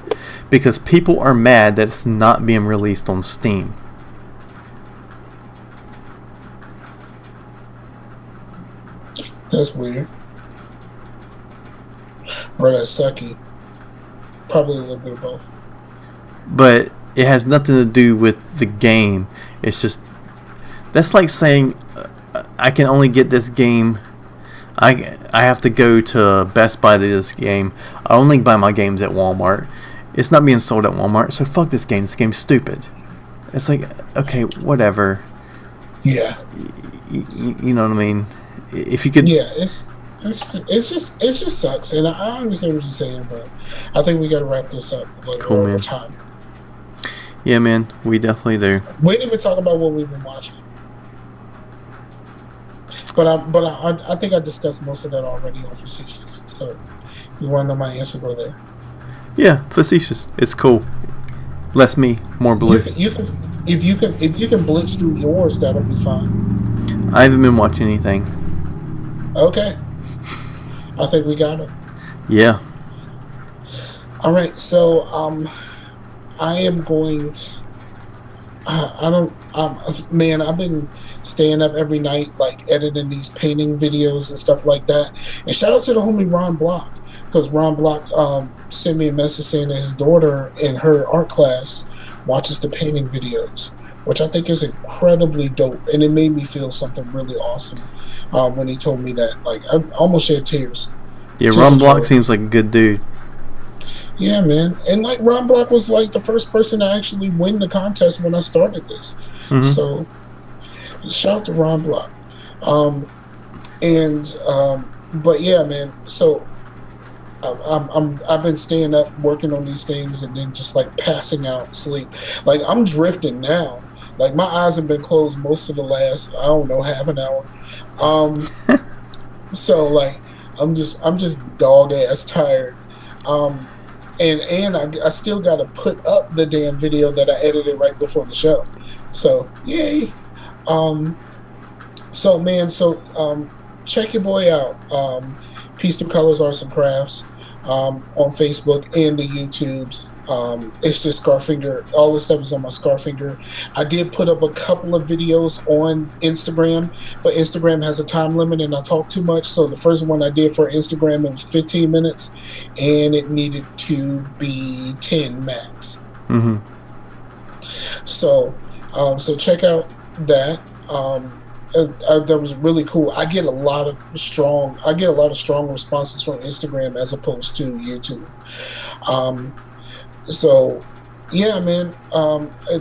because people are mad that it's not being released on Steam. That's weird. Or that's sucky. Probably a little bit of both. But it has nothing to do with the game. It's just, that's like saying I can only get this game. I have to go to Best Buy to this game. I only buy my games at Walmart. It's not being sold at Walmart, so fuck this game. This game's stupid. It's like, okay, whatever. Yeah. You know what I mean? if you could, Yeah, it just sucks, and I understand what you're saying, but I think we got to wrap this up. Like, cool, we're man. over time. Yeah, man, we definitely do. We didn't even talk about what we've been watching, but I think I discussed most of that already on Facetious. So, you want to know my answer? Go there. Yeah, Facetious. It's cool. Less me, more blue. If you can blitz through yours, that'll be fine. I haven't been watching anything. Okay, I think we got it. Yeah. All right, so I am going. I don't. Man, I've been staying up every night, like editing these painting videos and stuff like that. And shout out to the homie Ron Block, because Ron Block sent me a message saying that his daughter in her art class watches the painting videos, which I think is incredibly dope, and it made me feel something really awesome when he told me that. Like, I almost shed tears. Yeah, Tears Ron of Block joy. seems like a good dude. Yeah, man. And like Ron Block was like the first person to actually win the contest when I started this. Mm-hmm. So shout out to Ron Block. But yeah, man. So I've been staying up working on these things and then just like passing out sleep. Like, I'm drifting now. Like, my eyes have been closed most of the last, I don't know, half an hour. So like I'm just dog ass tired. And I still got to put up the damn video that I edited right before the show. So yay. Check your boy out. Peace Through Colors, Arts and Crafts, on Facebook and the YouTubes. It's just Scarfinger. All this stuff is on my Scarfinger. I did put up a couple of videos on Instagram, but Instagram has a time limit and I talk too much. So the first one I did for Instagram, it was 15 minutes and it needed to be 10 max. Mm-hmm. So check out that. That was really cool. I get a lot of strong responses from Instagram as opposed to YouTube. So yeah, man.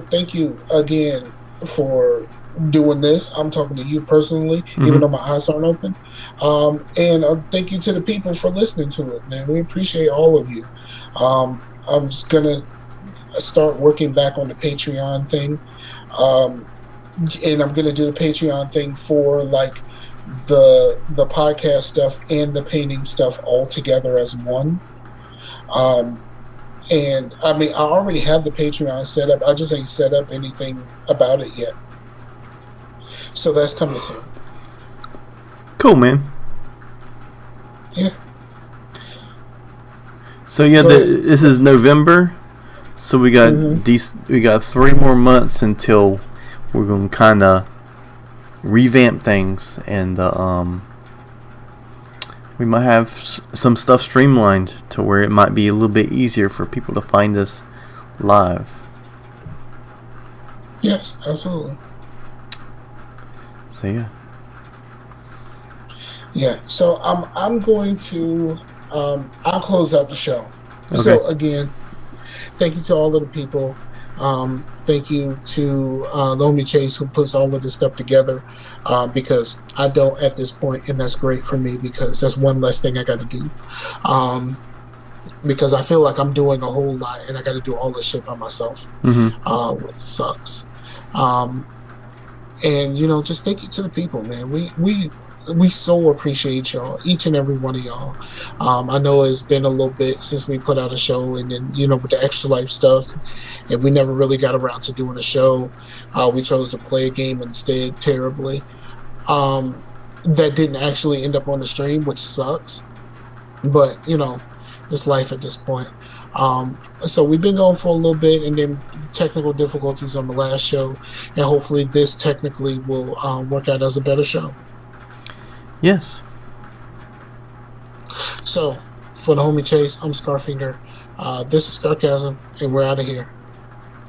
Thank you again for doing this. I'm talking to you personally, even though my eyes aren't open. And thank you to the people for listening to it, man. We appreciate all of you. I'm just gonna start working back on the Patreon thing. And I'm gonna do the Patreon thing for like the podcast stuff and the painting stuff all together as one. And I mean, I already have the Patreon set up. I just ain't set up anything about it yet. So that's coming soon. Cool, man. Yeah. So yeah, this is November. So we got we got 3 more months until we're going to kind of revamp things, and we might have some stuff streamlined to where it might be a little bit easier for people to find us live. Yes, absolutely. So yeah. Yeah. So I'm going to I'll close out the show. Okay. So again, thank you to all of the people. Thank you to Lomi Chase, who puts all of this stuff together, because I don't at this point, and that's great for me because that's one less thing I got to do. Because I feel like I'm doing a whole lot and I got to do all this shit by myself, which sucks. And just thank you to the people, man. We so appreciate y'all, each and every one of y'all. I know it's been a little bit since we put out a show, and then with the Extra Life stuff, and we never really got around to doing a show. We chose to play a game instead, terribly. That didn't actually end up on the stream, which sucks. But it's life at this point. So we've been going for a little bit, and then technical difficulties on the last show, and hopefully this technically will work out as a better show. Yes. So, for the homie Chase, I'm Scarfinger. This is Scarcasm, and we're out of here.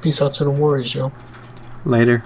Peace out to the Warriors, yo. Later.